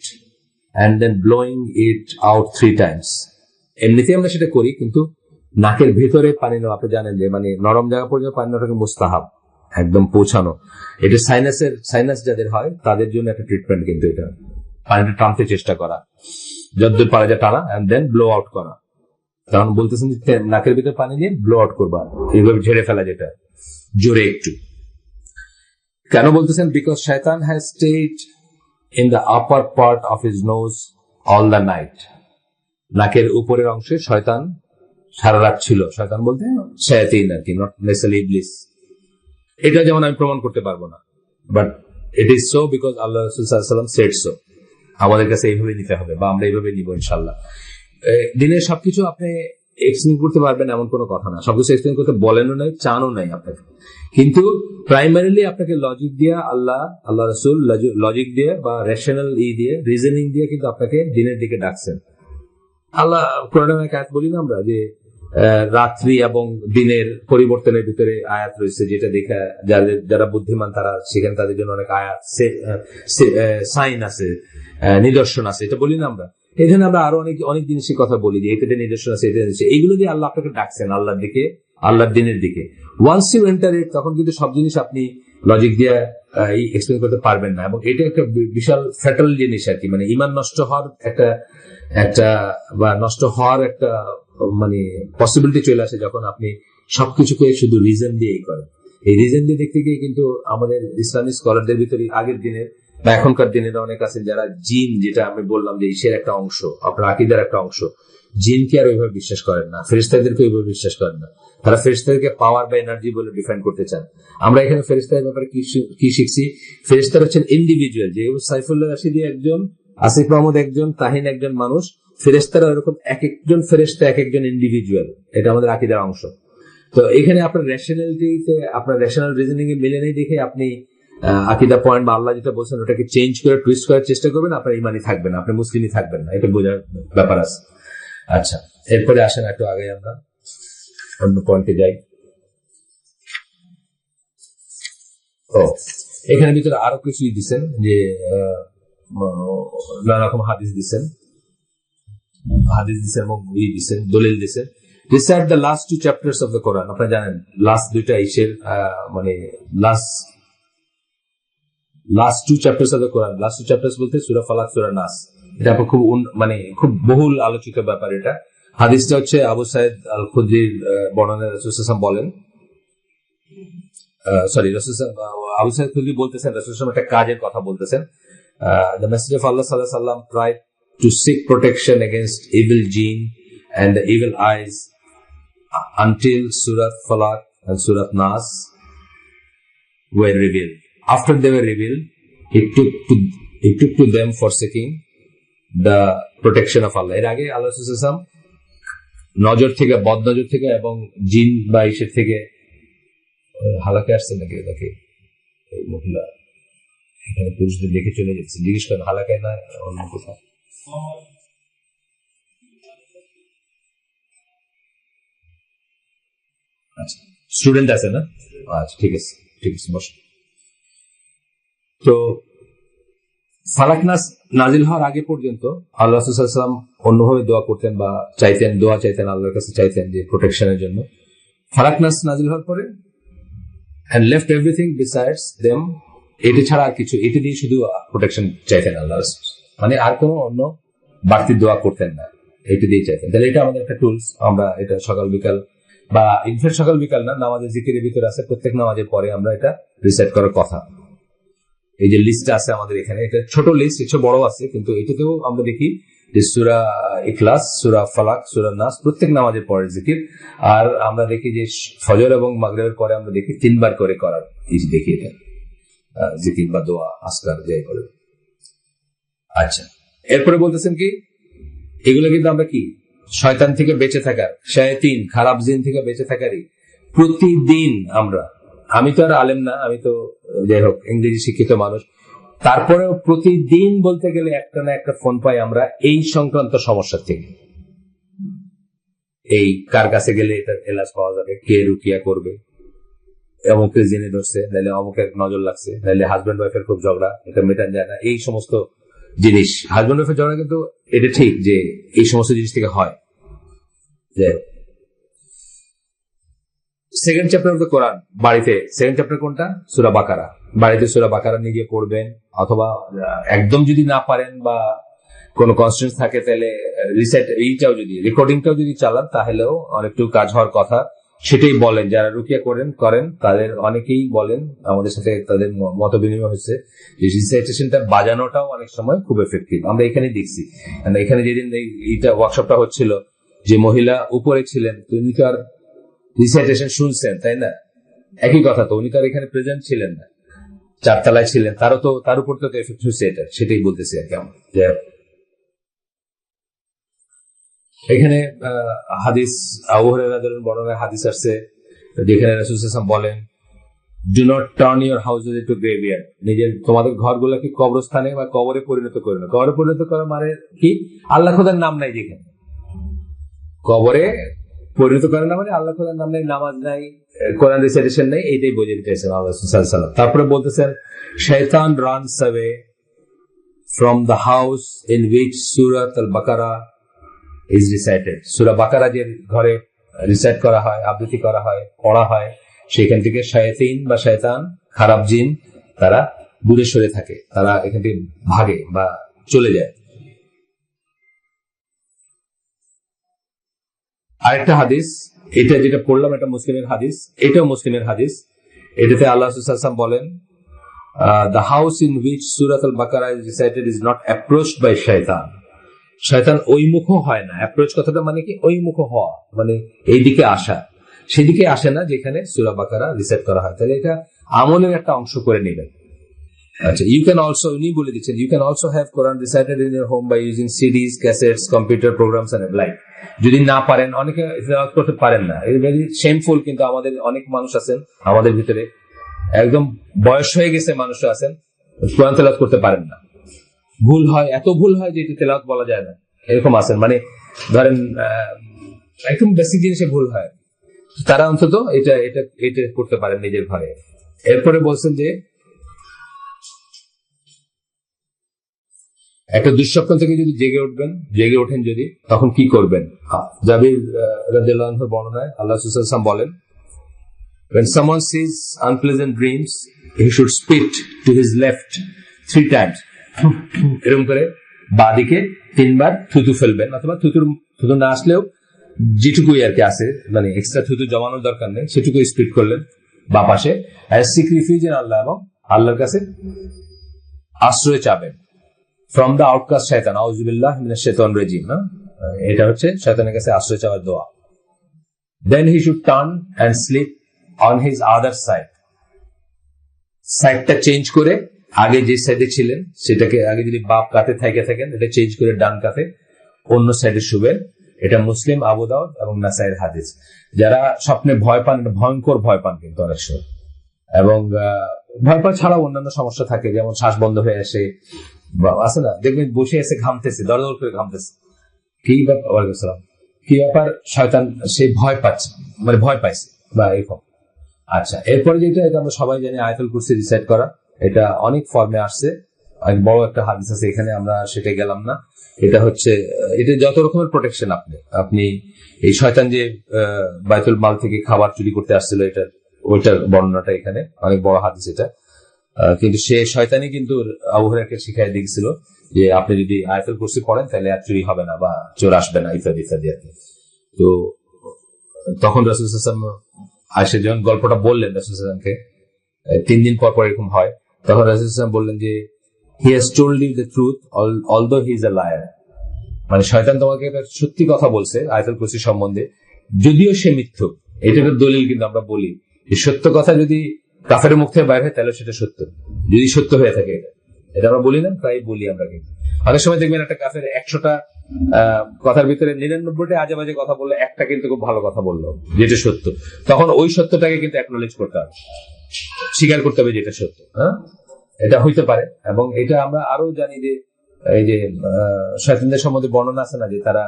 and then blowing it out 3 times. এমনিতে আমরা সেটা করি, কিন্তু নাকের ভিতরে পানি নেওয়া, আপনি জানেন যে মানে নরম জায়গা পর্যন্ত পানি নেওয়াটাকে মুস্তাহাব, একদম পৌঁছানো। এটা সাইনাস যাদের হয় তাদের জন্য একটা ট্রিটমেন্ট, কিন্তু এটা পানিটা টানতে চেষ্টা করা, যতদূর পারা যায় টানা, এন্ড দেন ব্লো আউট করা। কারণ বলতেছেন যে নাকের ভিতরে পানি দিয়ে ব্লো আউট করবা, এইভাবে ঝেড়ে ফেলা, যেটা জোরে একটু। কেন বলতেছেন? বিকজ শয়তান has stayed in the upper part of his nose all the night. নাকের উপরের অংশে শয়তান সারা রাত ছিল। শয়তান বলতে শায়াতিন আর কি, নট নেসেসারিলি ইবলিস। এটা যেমন আমি প্রমাণ করতে পারবো না, but it is so because আল্লাহ রাসূল সাল্লাল্লাহু আলাইহি ওয়াসাল্লাম সেড সো। আমাদের কাছে এইভাবে নিতে হবে, বা আমরা এইভাবে নিব ইনশাআল্লাহ। দিনের সবকিছু আপনি এক্সপ্লেন করতে পারবেন এমন কোনো কথা না, সবকিছু এক্সপ্লেন করতে বলেনও নাই, চানও নাই আপনাকে। কিন্তু প্রাইমারিলি আপনাকে লজিক দিয়ে, আল্লাহ রাসূল লজিক দিয়ে বা রেশনাল দিয়ে, রিজনিং দিয়ে কিন্তু আপনাকে দিনের দিকে ডাকছেন। আল্লাহ কোরআনে এক আয়াত বলি না আমরা যে রাত্রি এবং দিনের পরিবর্তনের ভিতরে আয়াত রয়েছে, যেটা দেখা যারা বুদ্ধিমান তারা সেখানে তাদের জন্য অনেক আয়াত সাইন আছে, নিদর্শন আছে, এটা বলি না আমরা। এখানে আমরা আরো অনেক জিনিসের কথা বলি যে এটাতে নিদর্শন আছে, এটা এইগুলো দিয়ে আল্লাহ আপনাকে ডাকছেন আল্লাহর দিকে, আল্লাহর দিনের দিকে। ওয়ান্স ইউ এন্টার ইট, তখন কিন্তু সব জিনিস আপনি লজিক দিয়ে এক্সপ্লেন করতে পারবেন না। এবং এটা একটা বিশাল ফ্যাটাল জিনিস আর কি, মানে ইমান নষ্ট হওয়ার একটা বা নষ্ট হওয়ার একটা মানে পসিবিলিটি চলে আসে যখন আপনি সবকিছুকে শুধু রিজন দিয়েই করেন। এই রিজন দিয়ে দেখতে গিয়ে কিন্তু আমাদের ইসলামিক স্কলারদের ভিতরে আগের দিনের বা এখনকার দিনের অনেক আছেন যারা জিন, যেটা আমি বললাম যে ঈশ্বরের একটা অংশ, আপনার আকীদার একটা অংশ, জিনকে আর ওইভাবে বিশ্বাস করেন না, ফেরেশতাদেরকে ওইভাবে বিশ্বাস করেন না। তারা ফেরেশতাদেরকে পাওয়ার বা এনার্জি বলে ডিফাইন করতে চান। আমরা এখানে ফেরেশতাদের ব্যাপারে কি শিখছি? ফেরেশতারা হচ্ছেন ইন্ডিভিজুয়াল, যে সাইফুল্লাহ রাশিদি একজন আসিফ মাহমুদ একজন, তাহিন একজন মানুষ, ফেরেশতারা এরকম এক একজন ফেরেশতা এক একজন ইন্ডিভিজুয়াল। এটা আমাদের আকীদার অংশ। তো এখানে আপনার রেশনালিটিতে, আপনার রেশনাল রিজনিং এ মিলে নেই দেখে আপনি আকীদা পয়েন্ট বা আল্লাহ যেটা বলছেন ওটাকে চেঞ্জ করে টুইস্ট করার চেষ্টা করবেন, আপনার ইমানই থাকবে না, আপনি মুসলিমই থাকবেন না, এটা বোঝার ব্যাপার আছে। আচ্ছা, এরপরে আসেন একটু আগে আমরা অন্য পয়েন্টে যাই। ও, এখানে ভিতরে আরো কিছুই দিচ্ছেন যে নানা রকম হাদিস দিচ্ছেন এবং দিচ্ছেন, দলিল দিচ্ছেন। Research the last 2 chapters of the Quran. আপনারা জানেন লাস্ট 2টা ইসের মানে last 2 chapters of the Quran, last 2 chapters বলতে সূরা ফালাক, সূরা নাস। এটা খুব খুব বহুল আলোচিত ব্যাপার। এটা হাদিসটা হচ্ছে আবু সাইদ আল খুদরির বর্ণনা। রাসূল সাল্লাল্লাহু আলাইহি ওয়াসাল্লাম বলেন, আবু সাইদ খুদরি বলতেছেন রাসূল সাল্লাল্লাহু আলাইহি ওয়াসাল্লাম একটা কাজের কথা বলতেছেন। The Messenger of Allah sallallahu alaihi wasallam tried to seek protection against evil jinn and the evil eyes until Surah Falaq and Surah Nas were revealed. After they were revealed, he took to them for seeking the protection of Allah. এর আগে আল্লাহ রাসূল সাল্লাল্লাহু আলাইহি ওয়াসাল্লাম নজর থেকে, বদ নজর থেকে এবং জিন বা ইসের থেকে, হালাকে আসছে নাকি এটাকে এই মহিলা এখানে পুরুষদের দেখে চলে যাচ্ছে, জিজ্ঞেস করেন হালাকায় না অন্য কোথাও। আচ্ছা, স্টুডেন্ট আছে না? আচ্ছা, ঠিক আছে বস। তো ফালাক নাস নাজিল হওয়ার আগে পর্যন্ত আল্লাহ রাসূল সাল্লাল্লাহু আলাইহি ওয়াসাল্লাম অন্যভাবে দোয়া করতেন বা দোয়া চাইতেন, আল্লাহর কাছে চাইতেন যে প্রোটেকশনের জন্য। ফালাক নাস নাজিল হওয়ার পরে and left everything besides them, এটি ছাড়া আর কিছু, এটি দিয়ে শুধু প্রোটেকশন চাইতেন আল্লাহ রাসূল, মানে আর কোনো অন্য বাড়তি দোয়া করতেন না, এটি দিয়ে চাইতেন। তাহলে এটা আমাদের একটা টুলস। আমরা এটা সকাল বিকাল বা ইনফ্যাক্ট সকাল বিকাল না, নামাজের জিকিরের ভিতরে আছে, প্রত্যেক নামাজের পরে আমরা এটা রিসাইট করার কথা। এই যে লিস্ট আছে আমাদের এখানে, এটা ছোট লিস্ট, কিছু বড় আছে, কিন্তু এটাতেও আমরা দেখি যে সূরা ইখলাস, সূরা ফালাক, সূরা নাস প্রত্যেক নামাজের পরে জিকির। আর আমরা দেখি যে ফজর এবং মাগরিবের পরে আমরা দেখি 3 বার করে করার দেখি এটা জিকির বা দোয়া আসকার যাই বলে। আচ্ছা, এরপরে বলতেছেন কি এগুলো কিন্তু আমরা কি শয়তান থেকে বেঁচে থাকার, শায়াতিন খারাপ জিন থেকে বেঁচে থাকারই প্রতিদিন আমরা, আমি তো আর আলেম না, আমি তো যাই হোক ইংরেজি শিক্ষিত মানুষ, তারপরেও প্রতিদিন বলতে গেলে একটা না একটা ফোন পাই আমরা এই সংক্রান্ত সমস্যা থেকে। এই কার কাছে গেলে এটার এলাজ পাওয়া যাবে, কে রুকিয়া করবে, অমুকের জেনে ধরছে, নাহলে অমুকের নজর লাগছে, নাহলে হাজব্যান্ড ওয়াইফের খুব ঝগড়া, এটা মেটান যায় না, এই সমস্ত জিনিস। হাজব্যান্ড ওয়াইফের ঝগড়া কিন্তু এটা ঠিক যে এই সমস্ত জিনিস থেকে হয়। সেকেন্ড চ্যাপ্টার অফ দ্য কোরআন, বাড়িতে সেকেন্ড চ্যাপ্টার কোনটা? সূরা বাকারা। বাড়িতে সূরা বাকারা নিজে পড়বেন, অথবা একদম যদি না পারেন বা কোনো কনস্ট্যান্ট থাকে তাহলে এইটাও যদি রেকর্ডিংটাও যদি চালান তাহলেও অনেকটুকু কাজ হওয়ার কথা। সেটাই বলেন, যারা রুকিয়া করেন তাদের অনেকেই বলেন, আমাদের সাথে তাদের মত বিনিময় হচ্ছে যে রিসাইটেশনটা বাজানোটাও অনেক সময় খুব এফেক্টিভ। আমরা এখানে দেখছি, এখানে যেদিন এইটা ওয়ার্কশপটা হচ্ছিল, যে মহিলা উপরে ছিলেন তিনি তো আর রিসাইটেশন শুনছেন, তাই না? একই কথা তো, উনি তো আর এখানে প্রেজেন্ট ছিলেন না, 4 তলায় ছিলেন, তার উপর তো এফেক্ট হচ্ছে, এটা সেটাই বলতেছি আর কি আমরা। এখানে হাদিস আবু হুরায়রা রাদিয়াল্লাহু আনহু বর্ণনায় হাদিস আসছে যেখানে রাসূল সাল্লাল্লাহু আলাইহি ওয়াসাল্লাম বলেন, do not turn your houses into graveyard, তোমাদের ঘরগুলোকে কবরস্থানে বা কবরে পরিণত করো না। কবরে পরিণত করা মানে কি? আল্লাহ খোদার নাম নাই যেখানে, কবরে পরিণত করে না মানে আল্লাহ খোদার নাম নাই, নামাজ নাই, কোরআন রিসাইটেশন নাই, এইটাই বোঝাতে চাইছেন আল্লাহ রাসূল সাল্লাল্লাহু আলাইহি ওয়াসাল্লাম। তারপরে বলতেছেন, শয়তান runs away from the house in which সূরাত আল বাকারা ইজ রিসাইটেড। সূরা বাকারা যে ঘরে রিসাইট করা হয়, আবৃত্তি করা হয়, পড়া হয়, সেখান থেকে শায়াতিন বা শয়তান খারাপ জিন তারা দূরে সরে থাকে, তারা এখান থেকে ভাগে বা চলে যায়। আরেকটা হাদিস, এটা যেটা পড়লাম এটা মুসলিমের হাদিস, এটাও মুসলিমের হাদিস। এটাতে আল্লাহ রাসূল সাল্লাল্লাহু আলাইহি ওয়াসাল্লাম বলেন, the house in which Surah Al-Baqarah is recited is not approached by shaitan. শয়তান ওই মুখ হয় না। অ্যাপ্রোচ কথাটা মানে কি? ওই মুখ হওয়া, মানে এইদিকে আসা, সেদিকে আসে না যেখানে সূরা বাকারা রিসাইট করা হয়। তাহলে এটা আমলের একটা অংশ করে নেবেন। আচ্ছা, ইউ ক্যান অলসো, উনি বলে দিচ্ছেন, you can also have Quran recited in your home by using CDs, cassettes, computer programs and like. যদি না পারেন, অনেকে তেলাওয়াত করতে পারেন না, এটা ভেরি শেমফুল, কিন্তু আমাদের অনেক মানুষ আছেন আমাদের ভিতরে, একদম বয়স হয়ে গেছে মানুষ আছেন, কোরআন তেলাওয়াত করতে পারেন না, ভুল হয়, এত ভুল হয় যে এটা তেলাওয়াত বলা যায় না, এরকম আছেন। মানে ধরেন একদম বেসিক জিনিসে ভুল হয়, তারা অন্তত এটা এটা এটা করতে পারেন নিজের ঘরে। এরপরে বলছেন যে একটা দুঃস্বপ্ন থেকে যদি জেগে ওঠেন যদি, তখন কি করবেন? জাবির রাদিয়াল্লাহু আনহুর বর্ণনায় আল্লাহ রাসূল সাল্লাল্লাহু আলাইহি ওয়াসাল্লাম বলেন, when someone sees unpleasant dreams he should spit to his left 3 times, এরকম করে বাদিকে 3 বার থুতু ফেলবেন, অথবা থুতু না আসলেও যেটুকুই আর কি আছে, মানে এক্সট্রা থুতু জমানোর দরকার নেই, সেটুকু স্পিট করলেন বা পাশে, সিক রিফিউজ ইন আল্লাহ, এবং আল্লাহর কাছে আশ্রয় চাবেন ফ্রম দ্য আউটকাস্ট শয়তান, আউযুবিল্লাহ মিনাশ শাইতানির রাজিম। না, এটা হচ্ছে শয়তানের কাছে আশ্রয় চাওয়ার দোয়া। Then he should turn and sleep on his other side, সাইডটা চেঞ্জ করে, আগে যে সাইডে ছিলেন সেটাকে, আগে যদি বাপ কাতে থাকেন, এটা চেঞ্জ করে ডান কাতে অন্য সাইডে শুবেন। এটা মুসলিম, আবু দাউদ এবং নাসাইর হাদিস। যারা স্বপ্নে ভয় পান, ভয়ঙ্কর ভয় পান কিন্তু অনেক সময়, এবং ভয় পাওয়া ছাড়াও অন্যান্য সমস্যা থাকে, যেমন শ্বাস বন্ধ হয়ে আসে, আছে না, দেখবেন বসে এসে ঘামতেছে, দরদর করে ঘামতেছে, কি ব্যাপার, শয়তান সে ভয় পাচ্ছে, মানে ভয় পাইছে বা এরকম। আচ্ছা, এরপরে যেটা, এটা আমরা সবাই জানি, আয়াতুল কুরসি রিসাইট করা, এটা অনেক ফর্মে আসছে, অনেক বড় একটা হাদিস আছে, এখানে আমরা সেটা গেলাম না। এটা হচ্ছে, এটা যত রকমের প্রোটেকশন, আপনি এই শয়তান যে বাইতুল মাল থেকে খাবার চুরি করতে আসছিল, ওইটার বর্ণনাটা এখানে, অনেক বড় হাদিস এটা, কিন্তু সে শয়তানি কিন্তু আবু হুরায়রাকে শিখাই দিয়েছিল যে আপনি যদি আয়াতুল কুরসি পড়েন তাহলে আর চুরি হবে না বা চোর আসবে না, ইত্যাদি ইত্যাদি আর কি। তো তখন রাসূল সাল্লাল্লাহু আলাইহি ওয়াসাল্লাম আয়েশা যখন গল্পটা বললেন রাসূল সাল্লাল্লাহু আলাইহি ওয়াসাল্লামকে, 3 দিন পর এরকম হয়, তখন রাসূল সাল্লাল্লাহু আলাইহি ওয়াসাল্লাম বললেন যে he has told you the truth although he is a liar, মানে শয়তান তোমাকে একটা সত্যি কথা বলছে আয়াতুল কুরসি সম্বন্ধে, যদিও সে মিথ্যুক। এটা একটা দলিল, কিন্তু আমরা বলি যে সত্য কথা যদি কাফেরের মুখ থেকে বাইরে হয় তাহলে সেটা সত্য, যদি সত্য হয়ে থাকে। এটা আমরা বলি না, তাই বলি আমরা। কিন্তু অনেক সময় দেখবেন একটা কাফের 100টা কথার ভিতরে 99টা আজে বাজে কথা বললো, একটা কিন্তু খুব ভালো কথা বললো যেটা সত্য, তখন ওই সত্যটাকে কিন্তু অ্যাকনোলেজ করতে হবে, স্বীকার করতে হবে যেটা সত্য। হ্যাঁ, এটা হইতে পারে। এবং এটা আমরা আরো জানি যে এই যে শয়তানদের সম্বন্ধে বর্ণনা আছে না, যে তারা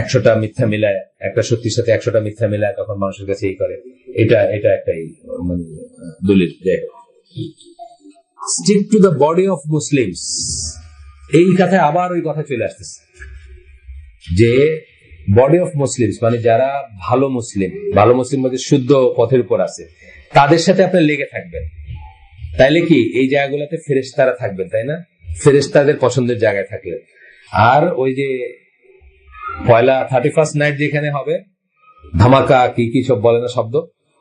100টা মিথ্যা মিলায়, একটা সত্যির সাথে 100টা মিথ্যা মিলায়, তখন মানুষের কাছে এই করে। এটা একটাই মানে দলিল। Stick to the body of Muslims, এই কথায় আবার ওই কথা চলে আসতেছে যে বডি অফ মুসলিমস মানে যারা ভালো মুসলিম মধ্যে শুদ্ধ পথের উপর আছে, তাদের সাথে আপনি লেগে থাকবেন। তাইলে কি এই জায়গাগুলোতে ফেরেশতারা থাকবেন, তাই না? ফেরেশতাদের পছন্দের জায়গায় থাকলে। আর ওই যে পয়লা 31st নাইট যেখানে হবে ধামাকা, কি সব বলে না শব্দ,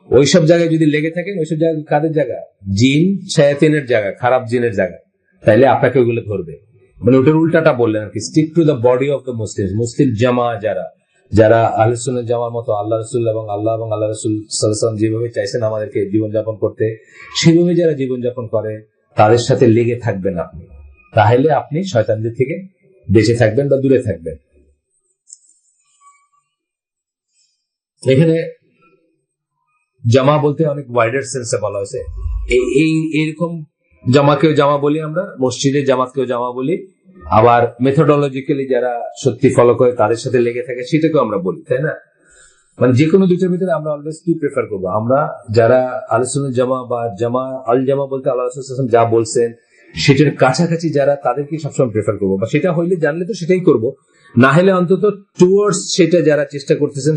ওইসব জায়গায় যদি লেগে থাকেন, ওইসব জায়গা কাদের জায়গা? জিন শায়াতিনের জায়গা, খারাপ জিনের জায়গা। তাইলে আপনাকে ওইগুলো ধরবে। মানে ওটার উল্টাটা বললেন আর কি, stick to the body of the Muslim জামা, যারা আহলে সুন্নাত জামার মতো আল্লাহ রাসূল এবং আল্লাহ রাসূল সাল্লাল্লাহু আলাইহি ওয়াসাল্লাম যেভাবে চাইছেন আমাদেরকে জীবনযাপন করতে, সেভাবে যারা জীবনযাপন করে তাদের সাথে লেগে থাকবেন আপনি। তাহলে আপনি শয়তানদের থেকে বেঁচে থাকবেন বা দূরে থাকবেন। এখানে জামা বলতে অনেক ওয়াইডার সেন্সে বলা হয়েছে। এইরকম জামাকেও জামা বলি আমরা, মসজিদের জামাতকেও জামা বলি, আবার মেথোডোলজিক্যালি যারা সত্যি ফলো করে তাদের সাথে লেগে থাকে সেটাকেও আমরা বলি, তাই না? মানে যে কোনো দুটোর ভিতরে আমরা অলওয়েজ কি প্রেফার করবো? আমরা যারা আহলে সুন্নাত জামা বা আল জামা বলতে আল্লাহ রাসূল সাল্লাল্লাহু আলাইহি ওয়াসাল্লাম যা বলছেন সেটার কাছাকাছি যারা, তাদেরকে সবসময় প্রেফার করবো, বা সেটা হইলে জানলে তো সেটাই করব, না হলে অন্তত টুয়ার্ডস সেটা যারা চেষ্টা করতেছেন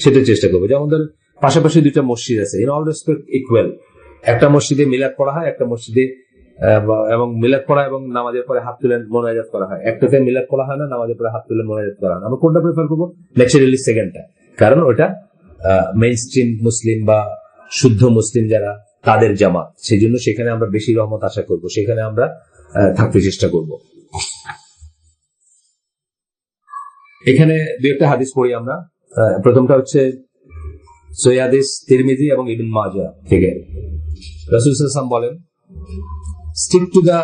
সেটা চেষ্টা করবো। যেমন ধর পাশাপাশি 2টা মসজিদ আছে, ইন অল রেসপেক্ট ইকুয়াল। একটা মসজিদে মিলাদ পড়া হয়, একটা মসজিদে এবং মিলাদ পড়া এবং নামাজের পরে হাত তুলে মোনাজাত করা হয়। একটাতে মিলাদ পড়া হয় না, নামাজের পরে হাত তুলে মোনাজাত করা হয় না। আমরা কোনটা প্রেফার করবো? ন্যাচারালি সেকেন্ডটা, কারণ ওটা মেইন স্ট্রিম মুসলিম বা শুদ্ধ মুসলিম যারা, তাদের জামাত, সেই জন্য সেখানে আমরা বেশি রহমত আশা করব, সেখানে আমরা থাকতে চেষ্টা করব। এখানে 2-একটা হাদিস পড়ি আমরা। প্রথমটা হচ্ছে সহিহ হাদিস তিরমিজি এবং ইবনে মাজাহ থেকে। রাসূল সাল্লাল্লাহু আলাইহি ওয়াসাল্লাম বলেন, stick to the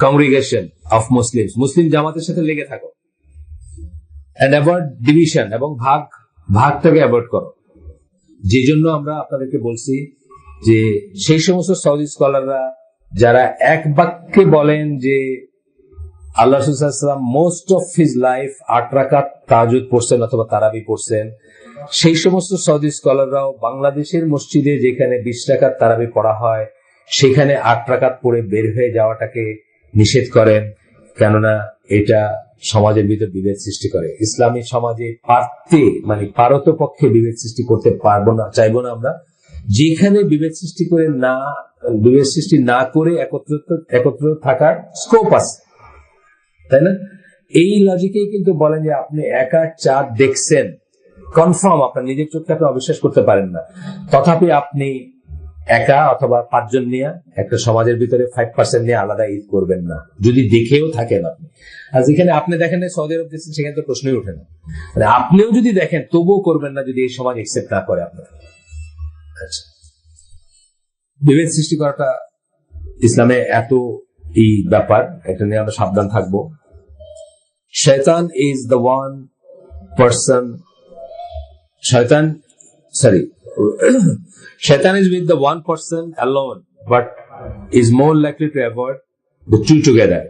congregation of Muslims, মুসলিম জামাতের সাথে লেগে থাকো, এন্ড অ্যাভয়েড ডিভিশন, এবং ভাগটাকে অ্যাভয়েড করো। যে জন্য আমরা আপনাদেরকে বলছি যে সেই সমস্ত সৌদি স্কলাররা যারা এক বাক্যে বলেন যে আল্লাহ রাসূল সাল্লাল্লাহু আলাইহি ওয়াসাল্লাম মোস্ট অফ হিজ লাইফ 8 রাকাত তাহাজ্জুদ পড়ছেন অথবা তারাবি পড়ছেন, সেই সমস্ত সৌদি স্কলাররাও বাংলাদেশের মসজিদে যেখানে 20 রাকাত তারাবি পড়া হয় সেখানে 8 রাকাত পড়ে বের হয়ে যাওয়াটাকে নিষেধ করেন, কেননা এটা সমাজের ভিতর বিভেদ সৃষ্টি করে। ইসলামী সমাজে পারতপক্ষে বিভেদ সৃষ্টি করতে পারবো না, চাইবো না আমরা। যেখানে বিভেদ সৃষ্টি না করে একত্র থাকার স্কোপ আছে, তাই না? এই লজিকেই কিন্তু বলেন যে আপনি একা চাঁদ দেখছেন, কনফার্ম আপনার নিজের চোখকে আপনি অবিশ্বাস করতে পারেন না, তথাপি আপনি একা অথবা 5 জন নিয়ে একটা সমাজের ভিতরে 5% নিয়ে আলাদা ঈদ করবেন না, যদি দেখেও থাকেন আপনি। আর যেখানে আপনি দেখেন সৌদি আরব দেখছেন, সেখানে তো প্রশ্নই ওঠে না। মানে আপনিও যদি দেখেন তবুও করবেন না যদি এই সমাজ একসেপ্ট না করে আপনার। আচ্ছা, বিভেদ সৃষ্টি করাটা ইসলামে এত এই ব্যাপার, এটা নিয়ে আমরা সাবধান থাকবো। শয়তান is the one person, Shaitan is with the one person alone, but is more likely to avoid the two together.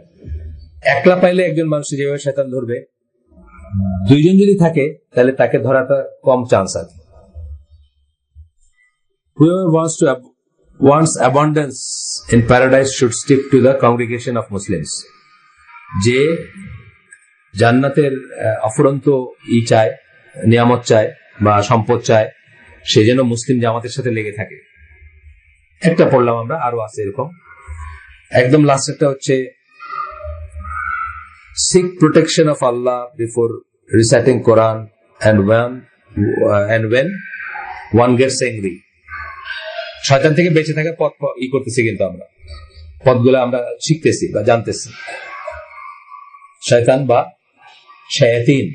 একলা পাইলে একজন মানুষ যেভাবে শয়তান ধরবে, 2 জন যদি থাকে তাহলে তাকে ধরাটা কম চান্স আছে। Whoever wants abundance in paradise should stick to the congregation of Muslims. যে জান্নাতের অফুরন্ত চায়, নিয়ামত চায় বা সম্পদ চায়, সে যেন মুসলিম জামাতের সাথে লেগে থাকে। একটা পড়লাম আমরা, আরো আছে এরকম। একদম লাস্টেরটা হচ্ছে seek protection of Allah before reciting Quran and when one gets angry. শয়তান থেকে বেঁচে থাকার পথ করতেছি, কিন্তু আমরা পথগুলো আমরা শিখতেছি বা জানতেছি। শয়তান বা শায়াতিন,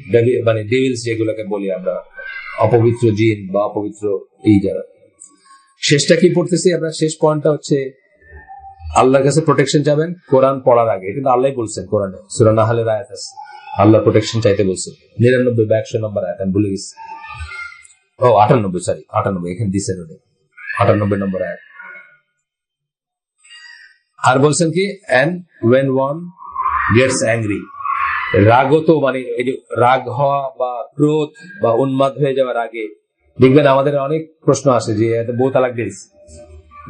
মানে ডেভিলস যেগুলোকে বলি আমরা, অপবিত্র জিন বা অপবিত্র এই যারা। শেষটা কি পড়তেছি আমরা? শেষ পয়েন্টটা হচ্ছে আল্লাহর কাছে প্রোটেকশন চাবেন কোরআন পড়ার আগে। কিন্তু আল্লাহ বলছেন কোরআনে, সূরা নাহলের আয়াত আছে, আল্লাহ প্রোটেকশন চাইতে বলছে 99 বা 100 নম্বর আয়াত, আমি ভুলে গেছি। 98 এখানে দিচ্ছেন, 98 নম্বর আয়াত। আর বলছেন কি, and when one gets angry, রাগত মানে রাগ হওয়া বা ক্রোধ বা উন্মাদ হয়ে যাওয়ার আগে দেখবেন আমাদের অনেক প্রশ্ন আসে যে বউ তালাক দিয়েছে,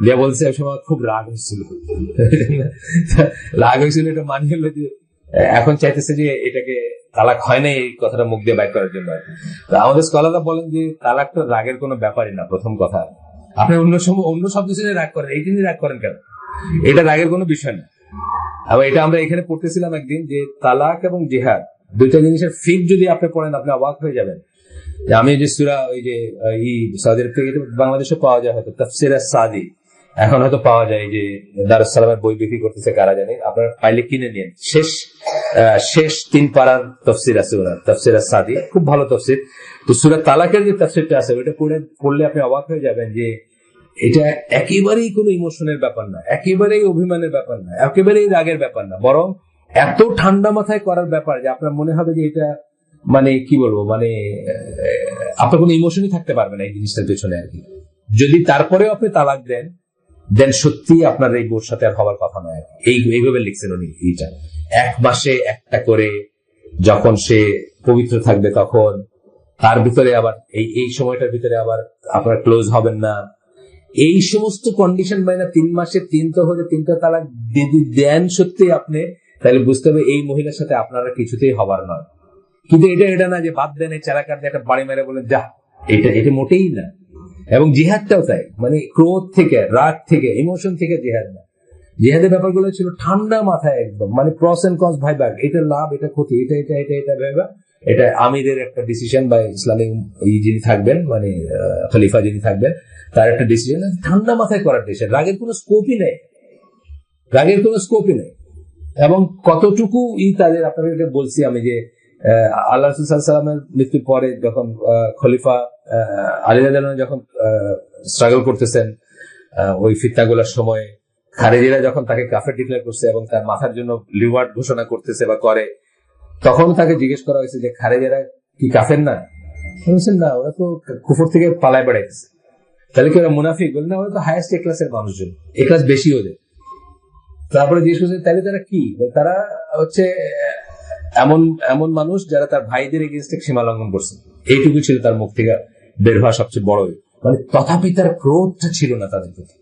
দিয়া বলছে ওই সময় খুব রাগ হয়েছিল, এটা মানি হলো যে এখন চাইতেছে যে এটাকে তালাক হয় না, এই কথাটা মুখ দিয়ে বাইর করার জন্য। আমাদের স্কলাররা বলেন যে তালাকটা রাগের কোনো ব্যাপারই না। প্রথম কথা, আপনি অন্য শব্দ শুনে রাগ করেন, এইটা নিয়ে রাগ করেন কেন? এটা রাগের কোনো বিষয় না। আবার এটা আমরা এখানে পড়তেছিলাম একদিন যে তালাক এবং জিহাদ দুইটা জিনিসের ফিক যদি আপনি পড়েন আপনি অবাক হয়ে যাবেন। আমি যে সূরা ওই যে সৌদি আরব থেকে বাংলাদেশে পাওয়া যায়, হয়তো তাফসিরে সাদি এখন হয়তো পাওয়া যায়, যে দারুস সালামের বই বিক্রি করতেছে কারা জানি, আপনার পাইলে কিনে নিন। শেষ 3 পারার তফসির আছে ওনার, তাফসিরে সাদি, খুব ভালো তফসির। তো সূরা তালাকের যে তাফসিরটা আছে ওইটা পড়লে আপনি অবাক হয়ে যাবেন যে এটা একেবারেই কোনো ইমোশনের ব্যাপার না, একেবারেই অভিমানের ব্যাপার না, একেবারেই রাগের ব্যাপার না, বরং এত ঠান্ডা মাথায় করার ব্যাপার যে আপনার মনে হবে যে এটা মানে কি বলবো, মানে আপনার কোনো ইমোশনই থাকতে পারবে না এই জিনিসটার পেছনে আর কি। যদি তারপরেও আপনি তালাক দেন সত্যি আপনার এই বোর সাথে আর হওয়ার কথা নয়। এইভাবে লিখছেন উনি এইটা। 1 মাসে একটা করে যখন সে পবিত্র থাকবে তখন তার ভিতরে আবার এই সময়টার ভিতরে আবার আপনার ক্লোজ হবেন না, এই সমস্ত কন্ডিশন মানে 3 মাসে 3 হলে 3টা তালাক দেন সত্যি আপনি, তাহলে বুঝতে হবে এই মহিলার সাথে আপনারা কিছুতেই হবার নয়। কিন্তু এটা না যে বাদ দেন, এই চালাকার একটা বাড়ি মেরে বলেন যা, এটা মোটেই না। এবং জিহাদটাও তাই, মানে ক্রোধ থেকে, রাগ থেকে, ইমোশন থেকে জিহাদ না। জিহাদের ব্যাপারগুলো ছিল ঠান্ডা মাথায় একদম, মানে প্রস এন্ড কনস ভাইবা, এটা লাভ, এটা ক্ষতি, এটা ভাইবা, এটা আমিরের একটা ডিসিশন বা ইসলামিক যিনি থাকবেন মানে খলিফা যিনি থাকবেন তার একটা ডিসিশন, ঠান্ডা মাথায় করার ডিসিশন। রাগের কোনো স্কোপই নেই। এবং কতটুকু তাদের, আপনাদেরকে বলছি আমি যে আল্লাহ রাসূল সাল্লাল্লাহু আলাইহি ওয়াসাল্লামের মৃত্যুর পরে যখন খলিফা আলী রাদিয়াল্লাহু আনহু যখন স্ট্রাগল করতেছেন ওই ফিতনাগুলোর সময়, খারেজিরা যখন তাকে কাফের ডিক্লেয়ার করছে এবং তার মাথার জন্য রিওয়ার্ড ঘোষণা করতেছে বা করে, তখন তাকে জিজ্ঞেস করা হয়েছে যে খারেজিরা কি কাফের না? বলছেন না, ওরা তো কুফর থেকে পালায় বেড়াইতেছে। তাহলে কি ওরা মুনাফিক? বলেন না, ওরা তো হাইয়েস্ট এ ক্লাসের মানুষজন, এ ক্লাস বেশি ওদের। তারপরে জিজ্ঞেস করছেন তাহলে তারা কি? তারা হচ্ছে এমন এমন মানুষ যারা তার ভাইদের এগেইনস্টে সীমা লঙ্ঘন করছে। এইটুকু ছিল তার মুখ থেকে বের হওয়া সবচেয়ে বড়, মানে তথাপি তার ক্রোধটা ছিল না তাদের প্রতি।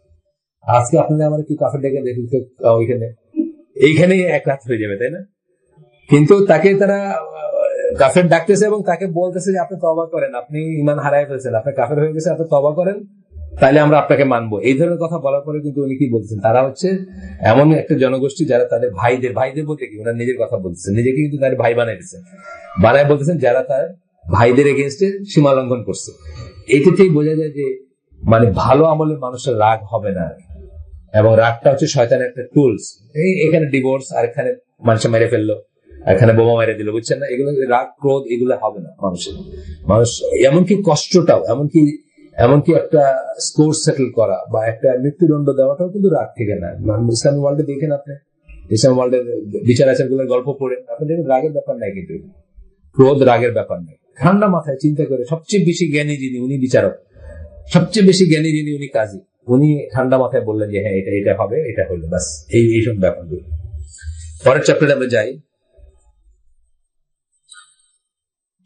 আজকে আপনারা আমার কি কাফের ডেকে দেখুন তো ওইখানে, এইখানেই এক রাত হয়ে যাবে, তাই না? কিন্তু তাকে তারা কাফের ডাকতেছে এবং তাকে বলতেছে যে আপনি তওবা করেন, আপনি ঈমান হারায় ফেলছেন, আপনি কাফের হয়ে গেছে, আপনি তওবা করেন, তাহলে আমরা আপনাকে মানবো। এই ধরনের কথা বলার পরে কিন্তু উনি কি বলছেন, তারা হচ্ছে এমন একটা জনগোষ্ঠী যারা তাদের ভাইদের বলতে কি ওনার নিজের কথা বলতেছেন, নিজেকে কিন্তু তাদের ভাই বানায় দিচ্ছেন, বানায় বলতেছেন যারা তার ভাইদের এগেনস্টে সীমা লঙ্ঘন করছে। এটাতেই বোঝা যায় যে মানে ভালো আমলের মানুষের রাগ হবে না, এবং রাগটা হচ্ছে শয়তানের একটা টুলস। এখানে ডিভোর্স, আর এখানে মানুষ মেরে ফেললো, এখানে বোমা মেরে দিল, বুঝছেন না? এগুলো রাগ ক্রোধ এগুলো হবে না মানুষের। মানুষ এমনকি কষ্টটাও, এমনকি একটা স্কোর সেটেল করা বা একটা মৃত্যুদণ্ড দেওয়াটাও কিন্তু রাগ থেকে না। ইসলামী ওয়ার্ল্ডে দেখেন আপনি, ইসলামী ওয়ার্ল্ডের বিচার আচার গুলোর গল্প পড়েন, আপনি দেখবেন রাগের ব্যাপার নাই, কিন্তু ক্রোধ রাগের ব্যাপার নাই। ঠান্ডা মাথায় চিন্তা করে, সবচেয়ে বেশি জ্ঞানী যিনি উনি বিচারক, সবচেয়ে বেশি জ্ঞানী যিনি উনি কাজী, উনি ঠান্ডা মাথায় বললেন যে হ্যাঁ এটা হবে, এটা হলো, ব্যাস। এইসব ব্যাপারগুলো। পরের চ্যাপ্টারে আমরা যাই,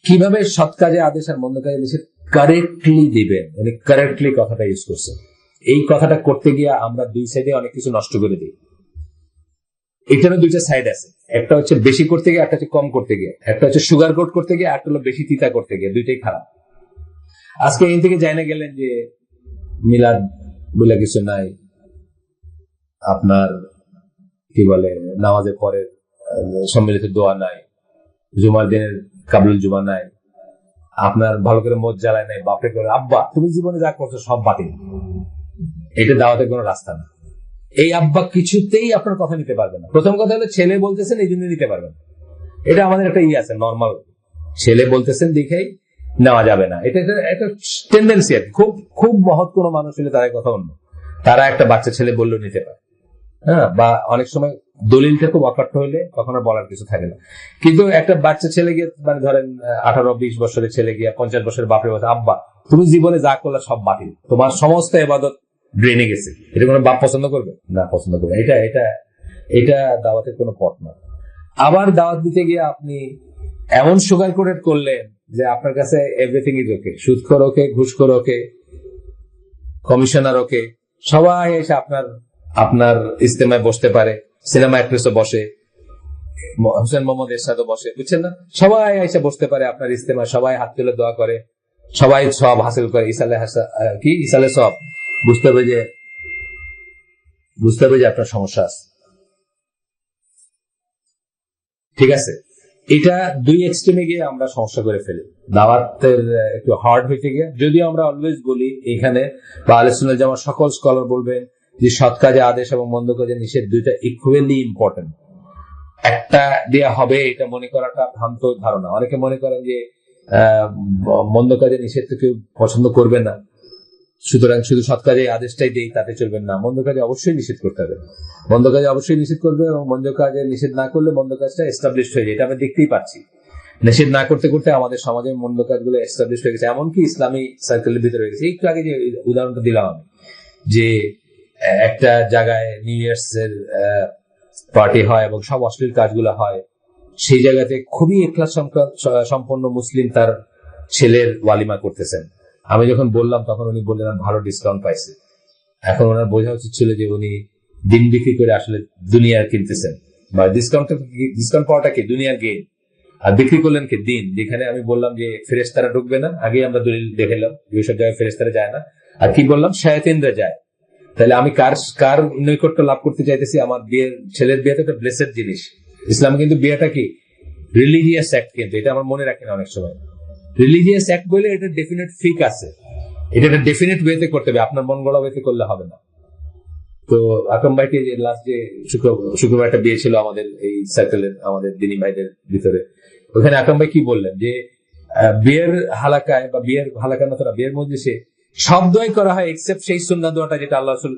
কিভাবে সৎ কাজে আদেশ আর মন্দ কাজে নিষেধ কারেক্টলি দিবেন। উনি কারেক্টলি কথাটা ইউজ করছেন। এই কথাটা করতে গিয়ে আমরা দুই সাইডে অনেক কিছু নষ্ট করে দিই। এটারও দুইটা সাইড আছে, একটা হচ্ছে বেশি করতে গিয়ে, একটা হচ্ছে কম করতে গিয়ে, একটা হচ্ছে সুগার কোট করতে গিয়ে, একটা হলো বেশি তিতা করতে গিয়ে, দুইটাই খারাপ। আজকে এই থেকে জানা গেলেন যে মিলাদ বলে কিছু নাই, আপনার কি বলে নামাজের পরে সম্মিলিত দোয়া নাই, জুমার দিনের কাবুল জুমা নাই, আপনার ভালো করে মদ জ্বালায় নাই, বাপরে করে আব্বা তুমি জীবনে যা করছো সব বাতিল। এটা দাওয়াতের কোনো রাস্তা না। এই আব্বা কিছুতেই আপনার কথা নিতে পারবে না। প্রথম কথা হলো ছেলে বলতেছেন এই জন্য নিতে পারবেন, এটা আমাদের একটা আছে নর্মাল, ছেলে বলতেছেন দেখেই নেওয়া যাবে না, এটা একটা টেন্ডেন্সি আর খুব খুব মহৎ কোনো মানুষ হলে তারা কথা অন্য, তারা একটা বাচ্চা ছেলে বললেও নিতে পারে। হ্যাঁ, বা অনেক সময় দলিলটা খুব অকাট্য হইলে তখন আর বলার কিছু থাকে না। কিন্তু একটা বাচ্চা ছেলে গিয়ে, মানে ধরেন 18-20 বছরের ছেলে গিয়ে 50 বছরের বাপের বলছে আব্বা তুমি জীবনে যা করলে সব বাতিল, তোমার সমস্ত ইবাদত ড্রেনে গেছে, এটা কোনো বাপ পছন্দ করবে না? পছন্দ করবে। এটা এটা এটা দাওয়াতের কোনো পথ না। আবার দাওয়াত দিতে গিয়ে আপনি এমন সুগার কোটেড করলেন যে আপনার কাছে এভরিথিং ইজ ওকে, সুদখোর ওকে, ঘুষখোর ওকে, কমিশনার ওকে, সবাই এসে আপনার ইজতেমায় বসতে পারে, সিনেমা অ্যাক্ট্রেসও বসে, হোসেন মোহাম্মদ এরশাদও বসে, বুঝছেন না? সবাই এসে বসতে পারে আপনার ইজতেমায়, সবাই হাত তুলে দোয়া করে, সবাই সব হাসিল করে, ইসালে সব। বুঝতে হবে যে আপনার সমস্যা আছে, ঠিক আছে? এটা দুই এক্সট্রিমে গিয়ে আমরা সমস্যা করে ফেলি দাওয়াতের একটু হার্ড হইতে গিয়ে। যদিও আমরা অলওয়েজ বলি এখানে, বা আহলে সুন্নাত জামাত সকল স্কলার বলবেন যে সৎ কাজে আদেশ এবং মন্দ কাজে নিষেধ দুইটা ইকুয়ালি ইম্পর্টেন্ট। একটা দিয়ে হবে এটা মনে করাটা ভ্রান্ত ধারণা। অনেকে মনে করেন যে মন্দ কাজে নিষেধ কেউ পছন্দ করবে না, সুতরাং শুধু সৎ কাজে আদেশটাই দেই তাতে চলবেন না, মন্দ কাজে অবশ্যই নিষেধ করতে হবে, মন্দ কাজে অবশ্যই নিষেধ করবে, এবং মন্দ কাজে নিষেধ না করলে মন্দ কাজটা এস্টাবলিশ হয়ে যায়। এটা আমরা দেখতেই পাচ্ছি, নিষেধ না করতে করতে আমাদের সমাজে মন্দ কাজগুলো এস্টাবলিশ হয়ে গেছে, এমনকি ইসলামী সার্কেলের ভিতরে হয়ে গেছে। একটু আগে যে উদাহরণটা দিলাম আমি, যে একটা জায়গায় নিউ ইয়ার্স এর পার্টি হয় এবং সব অশ্লীল কাজগুলো হয়, সেই জায়গাতে খুবই ইখলাস সম্পন্ন মুসলিম তার ছেলের ওয়ালিমা করতেছেন। আমি যখন বললাম তখন উনি বললেন ভালো ডিসকাউন্ট পাইছে। এখন ওনার বোঝা উচিত ছিল যে উনি দিন বিক্রি করে আসলে দুনিয়ার কিনতেছেন, বা ডিসকাউন্ট পাওয়াটা কি দুনিয়ার গেম, আর বিক্রি করলেন কি দিন। যেখানে আমি বললাম যে ফেরেশতারা ঢুকবে না, আগে আমরা দলিল দেখালাম যে ওইসব জায়গায় ফেরেশতারা যায় না, আর কি বললাম শায়াতিনরা যায়। তাহলে আমি কার নৈকট্য লাভ করতে চাইতেছি? আমার ছেলের বিয়ে তো একটা ব্লেসেড জিনিস। ইসলাম কিন্তু বিয়েটা কি রিলিজিয়াস অ্যাক্ট, কিন্তু এটা আমার মনে রাখি না অনেক সময়। রিলিজিয়াস অ্যাক্ট বলে এটা ডেফিনেট ফিক আছে, এটা একটা ডেফিনেট ওয়েতে করতে হবে, আপনার মন গড়া ওয়েতে করলে হবে না। তো আকম ভাইকে যে লাস্ট যে শুক্রবার একটা বিয়ে ছিল আমাদের এই সার্কেলের, আমাদের দিনী ভাইদের ভিতরে, ওখানে আকম ভাই কি বললেন যে বিয়ের হালাকায়, বা বিয়ের হালাকা না, বিয়ের মজলিসে সব দোয়াই করা হয় এক্সেপ্ট সেই সুন্নাহ দোয়াটা যেটা আল্লাহ রাসূল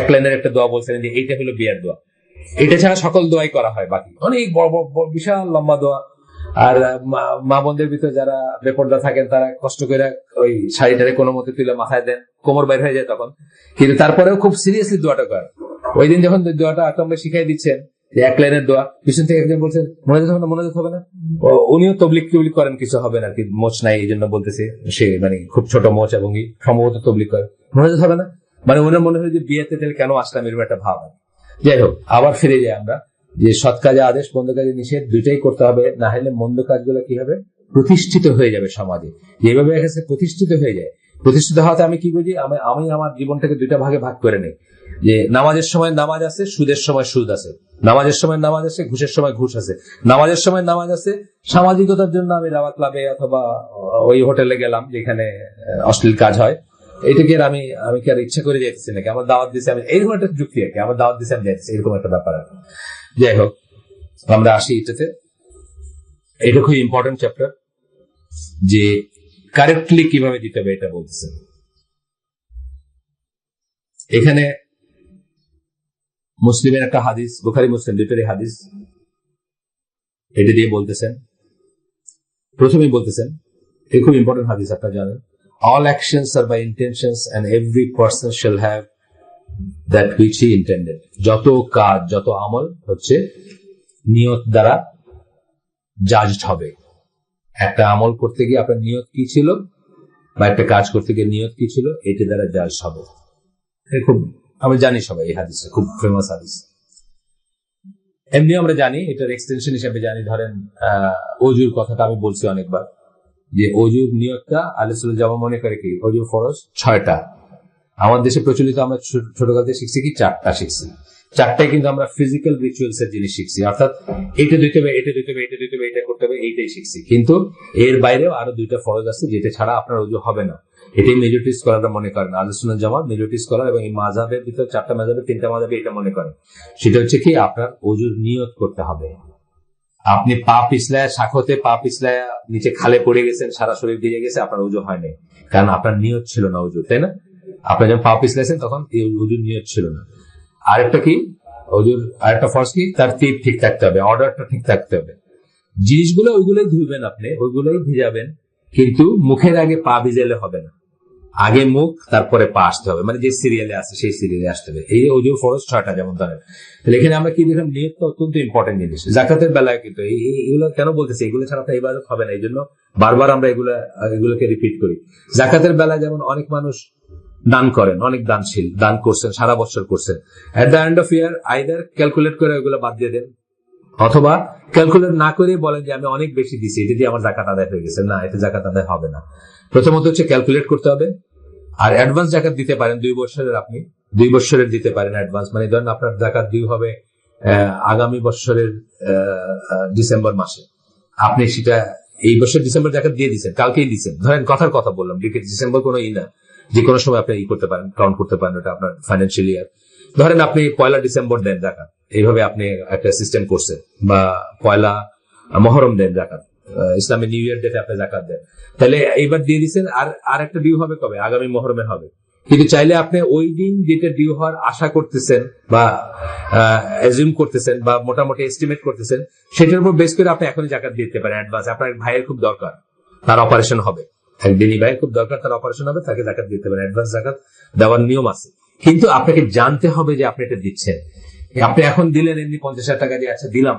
এক লাইনের একটা দোয়া বলছিলেন যে এইটা হলো বিয়ের দোয়া, এটা ছাড়া সকল দোয়াই করা হয়, বাকি অনেক বড় বড় বিশাল লম্বা দোয়া। আর মা বোনদের ভিতরে যারা বেপর্দা থাকেন তারা কষ্ট করে ওই শাড়িটারে কোনো মতে তুলে মাথায় দেন, কোমর বাইর হয়ে যায় তখন, কিন্তু তারপরেও খুব সিরিয়াসলি দোয়াটা করেন। ওই দিন যখন দোয়াটা আকম্বে শিখাই দিচ্ছেন যে এক লাইনের দোয়া, পিছন থেকে একজন বলছেন মনোযোগ হবে না, মনোযোগ হবে না, উনিও তবলিক টবলিক করেন, কিছু হবে না আর কি, মোচ নাই এই জন্য বলতেছে, সে মানে খুব ছোট মোচ এবং সম্ভবত তবলিক করে, মনোযোগ হবে না, মানে ওনার মনে হয় যে বিয়েতে তাহলে কেন আসলাম এরকম একটা ভাব। যাই হোক, আবার ফিরে যাই আমরা যে সৎ কাজে আদেশ, মন্দ কাজে নিষেধ, দুইটাই করতে হবে, না হলে মন্দ কাজগুলো কি হবে, প্রতিষ্ঠিত হয়ে যাবে সমাজে। যেভাবে এসে প্রতিষ্ঠিত হয়ে যায়, প্রতিষ্ঠিত হওয়াতে আমি কি বুঝি, আমি আমার জীবনটাকে দুইটা ভাগে ভাগ করে নেই, যে নামাজের সময় নামাজ আছে, সুদের সময় সুদ আছে, নামাজের সময় নামাজ আছে, ঘুষের সময় ঘুষ আছে, নামাজের সময় নামাজ আছে, সামাজিকতার জন্য আমি দাওয়াত ক্লাবে অথবা ওই হোটেলে গেলাম যেখানে অশ্লীল কাজ হয়, এটাকে আমি কি আর ইচ্ছা করে যাইতেছি নাকি, আমার দাওয়াত দিচ্ছে আমি, এইরকম একটা যুক্তি আর কি, আমার দাওয়াত দিচ্ছে আমি যাইতেছি, এরকম একটা ব্যাপার আর কি। যাই হোক, আমরা আসি এটাতে, এটা খুব ইম্পর্টেন্ট চ্যাপ্টার, যে কারেক্টলি কিভাবে দিতে হবে এটা বলতেছেন এখানে। মুসলিমের একটা হাদিস, বুখারী মুসলিম দুটোরই হাদিস, এটা দিয়ে বলতেছেন, প্রথমেই বলতেছেন, এটা খুব ইম্পর্টেন্ট হাদিস, আপনারা জানেন, all actions are by intentions and every person shall have that which he intended. যত কাজ, যত আমল হচ্ছে নিয়ত দ্বারা জাজড হবে। একটা আমল করতে গিয়ে আপনার নিয়ত কি ছিল, বা একটা কাজ করতে গিয়ে নিয়ত কি ছিল, এটা দ্বারা জাজ হবে। খুব আমরা জানি সবাই, এই হাদিসটা খুব ফেমাস হাদিস। এমনি আমরা জানি, এটার এক্সটেনশন হিসেবে জানি, ধরেন অজুর কথাটা আমি বলছি অনেকবার, যে অজুর নিয়তটা আল্লাহ যেমন মনে করে কি, অজুর ফরজ 6টা, আমার দেশে প্রচলিত, আমরা ছোটকাল থেকে শিখছি কি 4টা শিখছি, 4টাই কিন্তু আমরা ফিজিক্যাল রিচুয়ালস এর জিনিস শিখছি, অর্থাৎ এটা দিতে হবে, এটা দিতে হবে, এটা দিতে হবে, এটা করতে হবে, এইটাই শিখছি। কিন্তু এর বাইরেও আরো 2টা ফরজ আছে যেটা ছাড়া আপনার অজু হবে না। এটাই মেজরিটি স্কলাররা মনে করেন, আহলে সুন্নাত জামাত মেজরিটি স্কলার, এবং এই মাযহাবের ভিতরে 4টা মাযহাবে 3টা মাযহাবে এটা মনে করেন, সেটা হচ্ছে কি আপনার অজুর নিয়ত করতে হবে। আপনি পা পিছলায়, শাখতে পা পিছলায় নিচে খালে পড়ে গেছেন, সারা শরীর ভিজে গেছে, আপনার অজু হয়নি, কারণ আপনার নিয়ত ছিল না অজু, তাই না? আপনার যখন পা পিছলাইছেন তখন এই অজুর নিয়ত ছিল না। আরেকটা কি অজুর আরেকটা ফরজ কি, তার তীর ঠিক থাকতে হবে, অর্ডারটা ঠিক থাকতে হবে, জিনিসগুলো ওইগুলোই ধুইবেন, আপনি ওইগুলোই ভিজাবেন, কিন্তু মুখের আগে পা ভিজালে হবে না, আগে মুখ তারপরে পা আসতে হবে, মানে যে সিরিয়ালে আছে সেই সিরিয়ালে আসতে হবে। এই অজুর ফরজ 6টা যেমন ধরেন। তাহলে এখানে আমরা কি দেখলাম, নিয়তটা অত্যন্ত ইম্পর্টেন্ট জিনিস। জাকাতের বেলায় কিন্তু এইগুলো কেন বলতেছি, এগুলো ছাড়া তো ইবাদত হবে না, এই জন্য বারবার আমরা এগুলোকে রিপিট করি। জাকাতের বেলায় যেমন অনেক মানুষ দান করেন, অনেক দানশীল, দান করছেন, সারা বছর করছেন, at the end of year either calculate করে ওইগুলো বাদ দিয়ে দেন, অথবা ক্যালকুলেট না করে বলেন যে আমি অনেক বেশি দিছি, এটা দিয়ে আমার জাকাত আদায় হয়ে গেছে। না, এটা জাকাত আদায় হবে না। প্রথমত হচ্ছে ক্যালকুলেট করতে হবে, আর অ্যাডভান্স জাকাত দিতে পারেন 2 বছরের, আপনি 2 বছরের দিতে পারেন অ্যাডভান্স, মানে ধরেন আপনার জাকাত ডিউ হবে আগামী বছরের ডিসেম্বর মাসে, আপনি সেটা এই বছর ডিসেম্বর জাকাত দিয়ে দিচ্ছেন, কালকেই দিচ্ছেন, ধরেন কথার কথা বললাম, ডিসেম্বর কোনো না, যে কোনো সময় আপনি করতে পারেন, কাউন্ট করতে পারেন, ওটা আপনার ফাইন্যান্সিয়াল ইয়ার। ধরেন আপনি 1 ডিসেম্বর দেন জাকাত, এইভাবে আপনি একটা সিস্টেম করছেন, বা 1 মহরম দেন জাকাত, ইসলামের নিউ ইয়ার ডেটে আপনি জাকাত দেন, তাহলে এইবার দিয়ে দিচ্ছেন, আর একটা ডিউ হবে কবে, আগামী মহরমের হবে। কিন্তু চাইলে আপনি ওই দিন যেটা ডিউ হওয়ার আশা করতেছেন বা অ্যাজিউম করতেছেন বা মোটামুটি এস্টিমেট করতেছেন, সেটার উপর বেস করে আপনি এখনই জাকাত দিতে পারেন অ্যাডভান্স। আপনার ভাইয়ের খুব দরকার, তার অপারেশন হবে, একদিনই ভাইয়ের খুব দরকার, তার অপারেশন হবে, তাকে জাকাত দিতে পারেন, অ্যাডভান্স জাকাত দেওয়ার নিয়ম আছে। কিন্তু আপনাকে জানতে হবে যে আপনি এটা দিচ্ছেন। আপনি এখন দিলেন এমনি 50,000 টাকা দিয়ে, আচ্ছা দিলাম,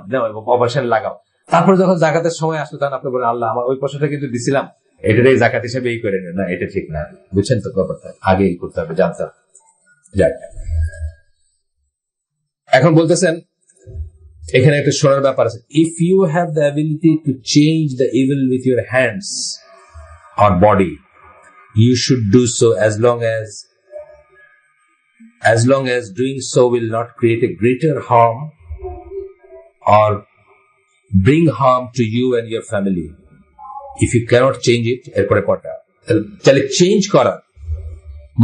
অপারেশন লাগাও, তারপরে যখন জাকাতের সময় আসলো তখন আপনি বলেন আল্লাহ আমার ওই পয়সাটা কিন্তু দিছিলাম, এটাই জাকাত হিসেবে এই করে নেন, না এটা ঠিক না, বুঝছেন তো ব্যাপারটা, আগে এই করতে হবে, জানতে হবে। যাক, এখন বলতেছেন এখানে একটা শোনার ব্যাপার আছে, if you have the ability to change the evil with your hands or body, you should do so as long as doing so will not create a greater harm or bring harm to you and your family. If you cannot change it, এরপরে পড়া, তাহলে চেঞ্জ করা,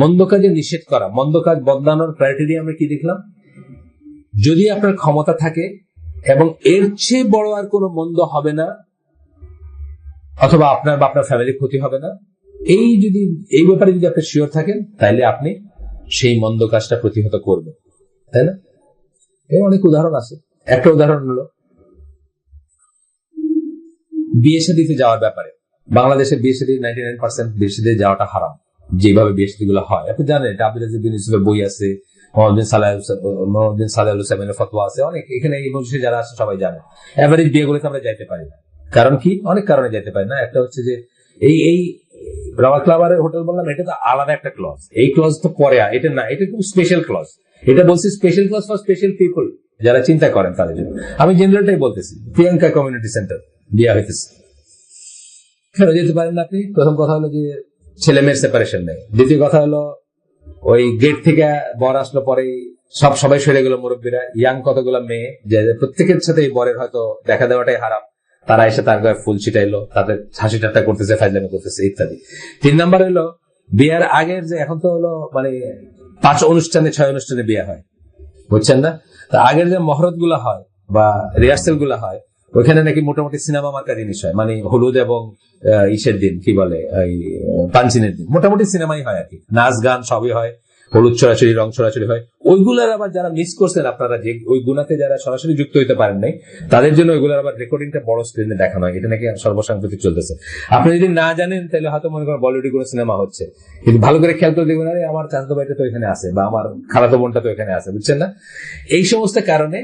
মন্দ কাজে নিষেধ করা, মন্দ কাজ বদলানোর ক্রাইটেরিয়া আমরা কি দেখলাম, যদি আপনার ক্ষমতা থাকে এবং এর চেয়ে বড় আর কোনো মন্দ হবে না, অথবা আপনার বা আপনার ফ্যামিলির ক্ষতি হবে না, এই ব্যাপারে যদি আপনি শিওর থাকেন, তাহলে আপনি সেই মন্দ কাজটা প্রতিহত করবে, তাই না? এর অনেক উদাহরণ আছে। একটা উদাহরণ হলো বিয়ে শাদীতে যাওয়ার ব্যাপারে। বাংলাদেশে বিয়ে শাদী 99% বিয়ে শাদী যাওয়াটা হারাম, যেভাবে বিয়ে শাদী গুলো হয়। আপনি জানেন, এটা আব্দুল আজিজ বিন ইউসুফের বই আছে, মোহাম্মদ সালেহ সালামের ফতোয়া আছে, অনেক। এখানে এই মজলিসে যারা আছে সবাই জানে এভারেজ বিয়েগুলোতে আমরা যাইতে পারি না। কারণ কি? অনেক কারণে যাইতে পারি না। একটা হচ্ছে যে এই রাওয়াল ক্লাবারের হোটেল বললাম, এটা তো আলাদা একটা ক্লজ। এই ক্লজ তো পরে, এটা না, এটা খুব স্পেশাল ক্লজ। এটা বলছি special clause for special people, যারা চিন্তা করেন তাদের জন্য। আমি জেনারেলটাই বলতেছি। প্রিয়াঙ্কা কমিউনিটি সেন্টার বিয়ে হইতেছে, কেন যেতে পারেন না আপনি? প্রথম কথা হলো যে ছেলে মেয়ের সেপারেশন নেই। দ্বিতীয় কথা হলো ওই গেট থেকে বর আসলো, পরে সবাই সরে গেল, মুরব্বীরা, ইয়াং কতগুলো মেয়ে, যে প্রত্যেকের সাথে এই বরের হয়তো দেখা দেওয়াটাই হারাম, তারা এসে তার গায়ে ফুল ছিটাইলো, তাদের হাসি ঠাট্টা করতেছে, ফাইজলামি করতেছে ইত্যাদি। 3 নাম্বার হলো বিয়ের আগের যে, এখন তো হলো মানে 5 অনুষ্ঠানে 6 অনুষ্ঠানে বিয়ে হয়, বুঝছেন না? তা আগের যে মহরত গুলা হয় বা রিহার্সেল গুলা হয়, ওইখানে নাকি মোটামুটি সিনেমা মার্কা জিনিস হয়, মানে হলুদ এবং ইসের দিন, কি বলে, পাঞ্চিনের দিন মোটামুটি সিনেমাই হয় আর কি, নাচ গান সবই হয়, হলুদ ছড়াছড়ি, রং ছড়াছড়ি হয়। ওইগুলার আবার যারা মিস করছেন আপনারা, যে ওই গুণাতে যারা সরাসরি যুক্ত হইতে পারেন নাই, তাদের জন্য ওইগুলোর আবার রেকর্ডিংটা বড় স্ক্রিনে দেখানো হয়। এটা নাকি সর্বসাম্প্রতিক চলতেছে। আপনি যদি না জানেন তাহলে হয়তো মনে করেন বলিউডে কোনো সিনেমা হচ্ছে, কিন্তু ভালো করে খেয়াল করে দেখবেন, আরে আমার চাচাতো ভাইটা তো এখানে আছে, বা আমার খালাতো বোনটা তো এখানে আছে, বুঝছেন না? এই সমস্ত কারণে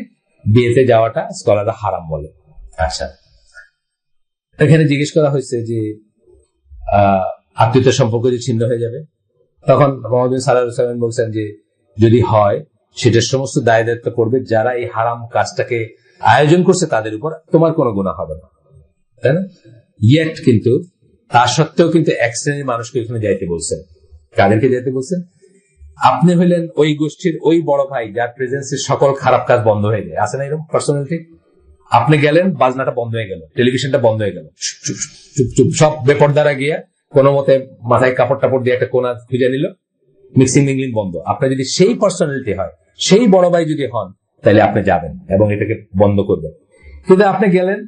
বিয়েতে যাওয়াটা স্কলাররা হারাম বলে। আচ্ছা, এখানে জিজ্ঞেস করা হয়েছে যে আত্মীয়তার সম্পর্ক যে ছিন্ন হয়ে যাবে, তখন মোহাম্মদ সাল্লাল্লাহু বলছেন যে যদি হয়, সেটার সমস্ত দায় দায়িত্ব করবে যারা এই হারাম কাজটাকে আয়োজন করছে, তাদের উপর তোমার কোনো গুনাহ হবে না, তাই না? ইয়েট কিন্তু তা সত্ত্বেও কিন্তু এক শ্রেণীর মানুষকে এখানে যাইতে বলছেন। কাদেরকে যাইতে বলছেন? আপনি হইলেন ওই গোষ্ঠীর ওই বড় ভাই যার প্রেজেন্সে সকল খারাপ কাজ বন্ধ হয়ে যায়, আছে না এরকম পার্সোনালিটি? আপনি গেলেন, বাজনাটা বন্ধ হয়ে গেল, টেলিভিশনটা বন্ধ হয়ে গেল, চুপ চুপ সব বেপরদারা গিয়া কোনো মতে মাথায় কাপড় টাপড় দিয়ে একটা কোনা খুঁজে নিল, মিক্সিং মিংলিং বন্ধ। আপনার যদি সেই পার্সোনালিটি হয়, সেই বড় ভাই যদি হন, তাহলে আপনি যাবেন এবং এটাকে বন্ধ করবেন। কিন্তু আপনি গেলেন,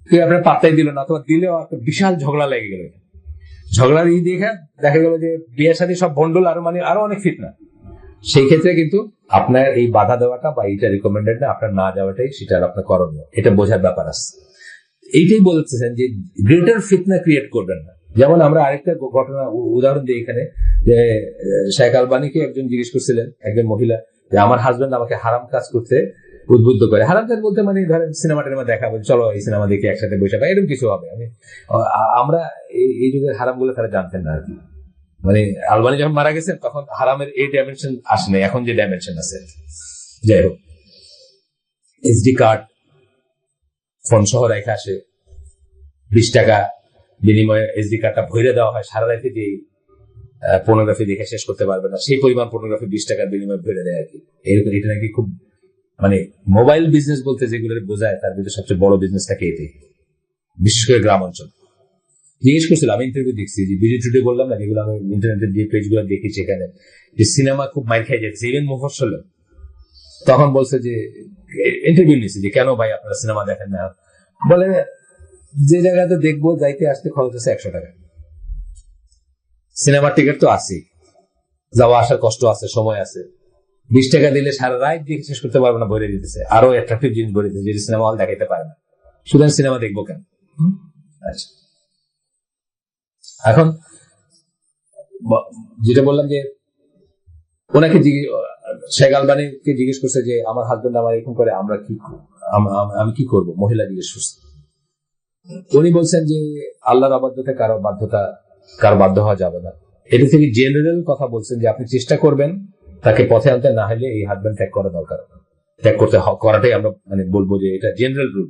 কেউ আপনার পাত্তাই দিল না, অথবা দিলেও একটা বিশাল ঝগড়া লেগে গেল। ঝগড়া দেখে দেখা গেল যে বিয়ের সাথে সব ভন্ডল, আরো অনেক ফিটনা। সেই ক্ষেত্রে কিন্তু আপনার এই বাধা দেওয়াটা বা এইটা রিকমেন্ডেড না, আপনার না যাওয়াটাই সেটার আপনার করণীয়। এটা বোঝার ব্যাপার আছে। এইটাই বলতেছেন যে গ্রেটার ফিতনা ক্রিয়েট করবেন না। যেমন আমরা আরেকটা ঘটনা উদাহরণ দিই এখানে, যে শেখ আলবানীকে একজন জিজ্ঞেস করছিলেন, একজন মহিলা, যে আমার হাজবেন্ড আমাকে হারাম কাজ করতে উদ্বুদ্ধ করে। হারাম কাজ বলতে মানে ধরেন সিনেমা টিনেমা দেখা, চলো এই সিনেমা দেখে একসাথে বসে, বা এরকম কিছু হবে। আমরা এই যুগের হারাম গুলো তারা জানতেন না আর কি। মানে আলবানী যখন মারা গেছেন, তখন হারামের এই ডাইমেনশন আসেনি, এখন যে ডাইমেনশন আছে। যাই হোক, এসডি কার্ড ফোন সহ রেখে আসে, 20 টাকা বিনিময়ে এসডি কার্ডটা ভরে দেওয়া হয়। সারা রাতে যে পর্নোগ্রাফি দেখে শেষ করতে পারবে না, সেই পরিমাণ পর্নোগ্রাফি 20 টাকার বিনিময়ে ভরে দেয় আর কি। এরকম, এটা নাকি খুব মানে মোবাইল বিজনেস বলতে যেগুলো বোঝায়, তার ভিতরে সবচেয়ে বড় বিজনেসটাকে এটাই, বিশেষ করে গ্রাম অঞ্চল। জিজ্ঞেস করছিল, আমি ইন্টারভিউ দেখছি, যে ভিডিও টুডিও বললাম না, যেগুলো আমি ইন্টারনেটের যে পেজ গুলো দেখি, সেখানে যে সিনেমা খুব মাইর খাই যাচ্ছে, ইভেন মুফস্সল। তখন বলছে যে ইন্টারভিউ নিচ্ছে যে কেন ভাই আপনারা সিনেমা দেখেন না? বলে যে জায়গাতে দেখবো, যাইতে আসতে খরচ আছে 100 টাকা, সিনেমার টিকিট তো আছে, যাওয়া আসার কষ্ট আছে, সময় আছে। 20 টাকা দিলে সারা রাত দেখে শেষ করতে পারবে না, ভরে দিতেছে। আরো অ্যাট্রাকটিভ জিনিস ভরে দিতেছে, যেটা সিনেমা হল দেখাইতে পারে না। সুতরাং সিনেমা দেখবো কেন? আচ্ছা, এখন যেটা বললাম যে ওনাকে শেখ আলবানীকে জিজ্ঞেস করছে যে আমার হাজবেন্ড আমার এরকম করে, আমি কি করব? মহিলা জিজ্ঞেস করছে। উনি বলছেন যে আল্লাহর অবাধ্যতা কারো বাধ্য হওয়া যাবে না। এটা থেকে জেনারেল কথা বলছেন যে আপনি চেষ্টা করবেন তাকে পথে আনতে, না হলে এই হাজবেন্ড ত্যাগ করা দরকার, ত্যাগ করাটাই আমরা মানে বলবো যে এটা জেনারেল রুল।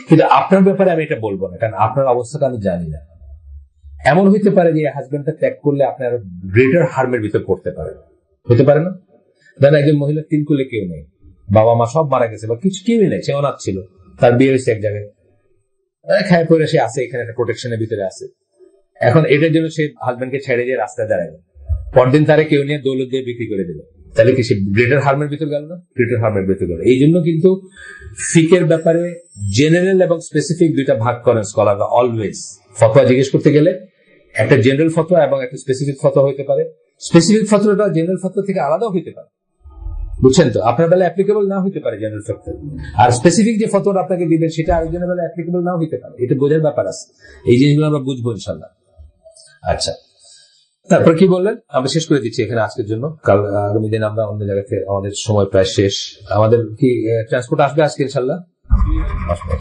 কিন্তু আপনার ব্যাপারে আমি এটা বলবো না, কারণ আপনার অবস্থাটা আমি জানি না। এমন হইতে পারে যে হাজবেন্ডটা ত্যাগ করলে আপনার গ্রেটার হার্মের ভিতর পড়তে পারে, হতে পারে না? ধরেন একজন মহিলা 3 কুলে কেউ নেই, বাবা মা সব মারা গেছে, বা কিছু কেউই নেই, সে অনাথ ছিল, তার বিয়ে হয়েছে এক জায়গায়, খায় পরে সে আছে এখানে একটা প্রোটেকশনের ভিতরে আছে। এখন এটার জন্য সে হাজবেন্ডকে ছেড়ে দিয়ে রাস্তায় দাঁড়াবে, পরদিন তারা কেউ নিয়ে দৌলত দিয়ে বিক্রি করে দিল, তাহলে কি সে গ্রেটার হার্মের ভিতর গেল না? গ্রেটার হার্মের ভিতর গেল। এই জন্য কিন্তু ফিকের ব্যাপারে জেনারেল এবং স্পেসিফিক দুইটা ভাগ করেন স্কলাররা অলওয়েজ। ফতোয়া জিজ্ঞেস করতে গেলে একটা জেনারেল ফতোয়া এবং একটা স্পেসিফিক ফতোয়া হইতে পারে। স্পেসিফিক ফতোয়াটা জেনারেল ফতোয়া থেকে আলাদাও হইতে পারে, বুঝছেন তো? আপনার বেলা অ্যাপ্লিকেবল না হইতে পারে জেনারেল ফতোয়া, আর স্পেসিফিক যে ফতোয়াটা আপনাকে দিবেন সেটা আরেকজনের বেলা অ্যাপ্লিকেবল নাও হইতে পারে। এটা বোঝার ব্যাপার আছে, এই জিনিসগুলো আমরা বুঝবো ইনশাল্লাহ। আচ্ছা, তারপর কি বললেন? আমরা শেষ করে দিচ্ছি এখানে আজকের জন্য। কাল আগামী দিন আমরা অন্য জায়গাতে, আমাদের সময় প্রায় শেষ। আমাদের কি ট্রান্সপোর্ট আসবে আজকে ইনশাল্লাহ? আসবে।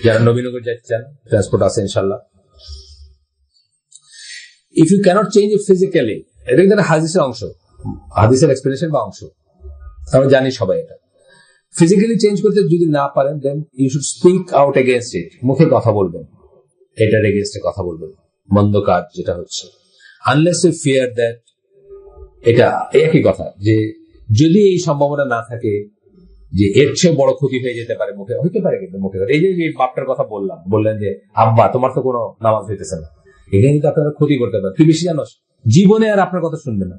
যারা নবীনগর যেতে চান ট্রান্সপোর্ট আছে ইনশাল্লাহ। If you cannot change it physically, এটা কিন্তু হাদিসের অংশ, হাদিসের এক্সপ্লেনেশন বা অংশ, আমরা জানি সবাই এটা। ফিজিক্যালি চেঞ্জ করতে যদি না পারেন, then you should speak out against it, মুখে কথা বলবেন, এটার এগেনস্টে কথা বলবেন, মন্দ কাজ যেটা হচ্ছে। আনলেস ইউ ফিয়ার দ্যাট, এটা একই কথা, যে যদি এই সম্ভাবনা না থাকে যে এর চেয়ে বড় ক্ষতি হয়ে যেতে পারে, মুখে হইতে পারে, কিন্তু মুখে। এই যে বাপটার কথা বললেন যে আব্বা তোমার তো কোনো নামাজ হইতেছে না, এখানে কিন্তু আপনারা ক্ষতি করতে পারে। তুই বেশি জানোস, জীবনে আর আপনার কথা শুনবে না,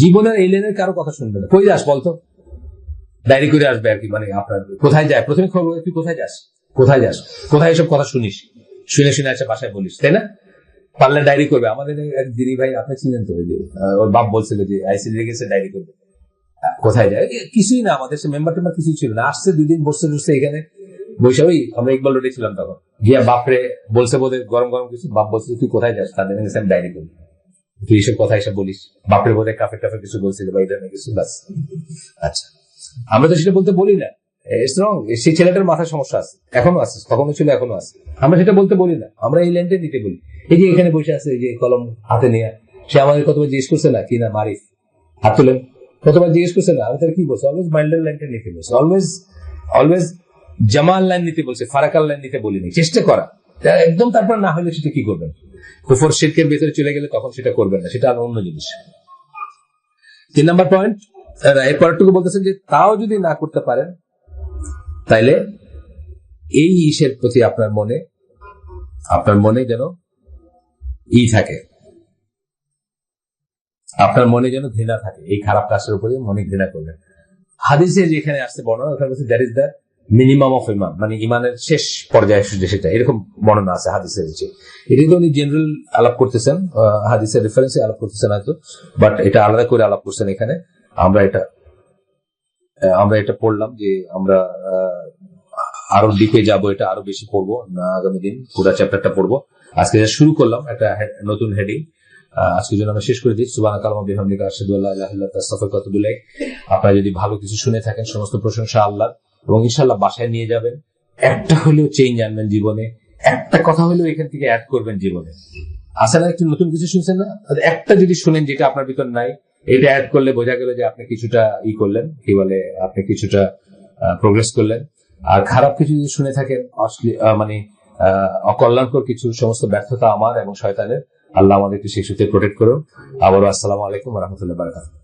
জীবনের এই লেনের কারো কথা শুনবে না। কই যাস বলতো, ডায়েরি করে আসবে আর কি, মানে আপনার কোথায় যায় প্রথমে খবর, তুই কোথায় যাস, কোথায় যাস, কোথায় এসব কথা শুনিস, শুনে শুনে আসে বাসায় বলিস, তাই না? পারলে ডায়েরি করবে। আমাদের এক দিদি ভাই, আপনি চিনেন তো, ওর বাপ বলছিল যে আইসিডি গেছে ডায়েরি করবে, কোথায় যায়, কিছুই না, আমাদের সে মেম্বার টেম্বার কিছুই ছিল না, আসছে 2 দিন বসছে এখানে বসে। ওই আমরা ইকবাল রোডে ছিলাম তখন, গিয়া বাপরে বলছে বোধহয় গরম গরম কিছু, বাপ বলছে তুই কোথায় যাস, তাদের কাছে আমি ডায়েরি করবি, তুই এইসব কথা এসব বলিস, বাপরে বোধহয় কাফে টাফে কিছু বলছিল বা এই ধরনের কিছু, ব্যাস। আচ্ছা, আমরা তো সেটা বলতে বলি না, ইটস রং। সেই ছেলেটার মাথায় সমস্যা আছে, এখনো আছে, তখনও ছিল এখনো আছে, আমরা সেটা বলতে বলি না, আমরা এই ল্যান্ডে নিতে বলি। এই যে এখানে বসে আছে, এই যে কলম হাতে নিয়ে, সে আমাদের কতবার জিজ্ঞেস করছে না কি না মারিফ, হাত তুলেন, কতবার জিজ্ঞেস করছে না, আমি তার কি বলছি, অলওয়েজ মাইল্ডার লাইনটা নিতে বলছে, অলওয়েজ জামাল লাইন নিতে বলছে, ফারাকাল লাইন নিতে বলিনি, চেষ্টা করা একদম। তারপর না হলে সেটা কি করবেন, কুফর শিরকের ভেতরে চলে গেলে তখন সেটা করবেন না, সেটা আর অন্য জিনিস। 3 নম্বর পয়েন্ট, এরপরটুকু বলতেছেন যে তাও যদি না করতে পারেন, তাইলে এই ইসের প্রতি আপনার মনে যেন থাকে, আপনার মনে যেন ঘৃণা থাকে, এই খারাপ কাজের উপরে মনে ঘৃণা করবেন। হাদিসে যেখানে আসছে বর্ণনা, ওখানে বলছে that is the minimum of ইমান, মানে ইমানের শেষ পর্যায়ে সেটা, এরকম বর্ণনা আছে হাদিসের নিচে। এটা তো উনি জেনারেল আলাপ করতেছেন, হাদিসের রেফারেন্সে আলাপ করতেছেন হয়তো, বাট এটা আলাদা করে আলাপ করছেন এখানে। আমরা এটা পড়লাম যে আমরা আরো ডিপে যাব, এটা আরো বেশি পড়বো না, আগামী দিন পুরো চ্যাপ্টারটা পড়বো। আজকে যা শুরু করলাম একটা নতুন হেডিং, আজকের জন্য আমরা শেষ করে দিই। সুবহানাকা আল্লাহুম্মা বিহামদিকা আশহাদু আল্লা ইলাহা ইল্লা আনতা আস্তাগফিরুকা ওয়া আতুবু ইলাইক। আপনারা যদি ভালো কিছু শুনে থাকেন, সমস্ত প্রশংসা আল্লাহর, এবং ইনশাআল্লাহ বাসায় নিয়ে যাবেন, একটা হলেও চেঞ্জ আনবেন জীবনে, একটা কথা হলেও এখান থেকে অ্যাড করবেন জীবনে। আসলে একটু নতুন কিছু শুনছেন না, একটা যদি শুনেন যেটা আপনার ভিতর নাই, এটা অ্যাড করলে বোঝা গেল যে আপনি কিছুটা করলেন, কি বলে, আপনি কিছুটা প্রোগ্রেস করলেন। আর খারাপ কিছু যদি শুনে থাকেন, মানে অকল্যাণকর কিছু, সমস্ত ব্যর্থতা আমার এবং শয়তানের, আল্লাহ আমাদেরকে সেই সূত্রে প্রোটেক্ট করুন। আবারও আসসালামু আলাইকুম ওয়া রাহমাতুল্লাহি ওয়া বারাকাতুহু।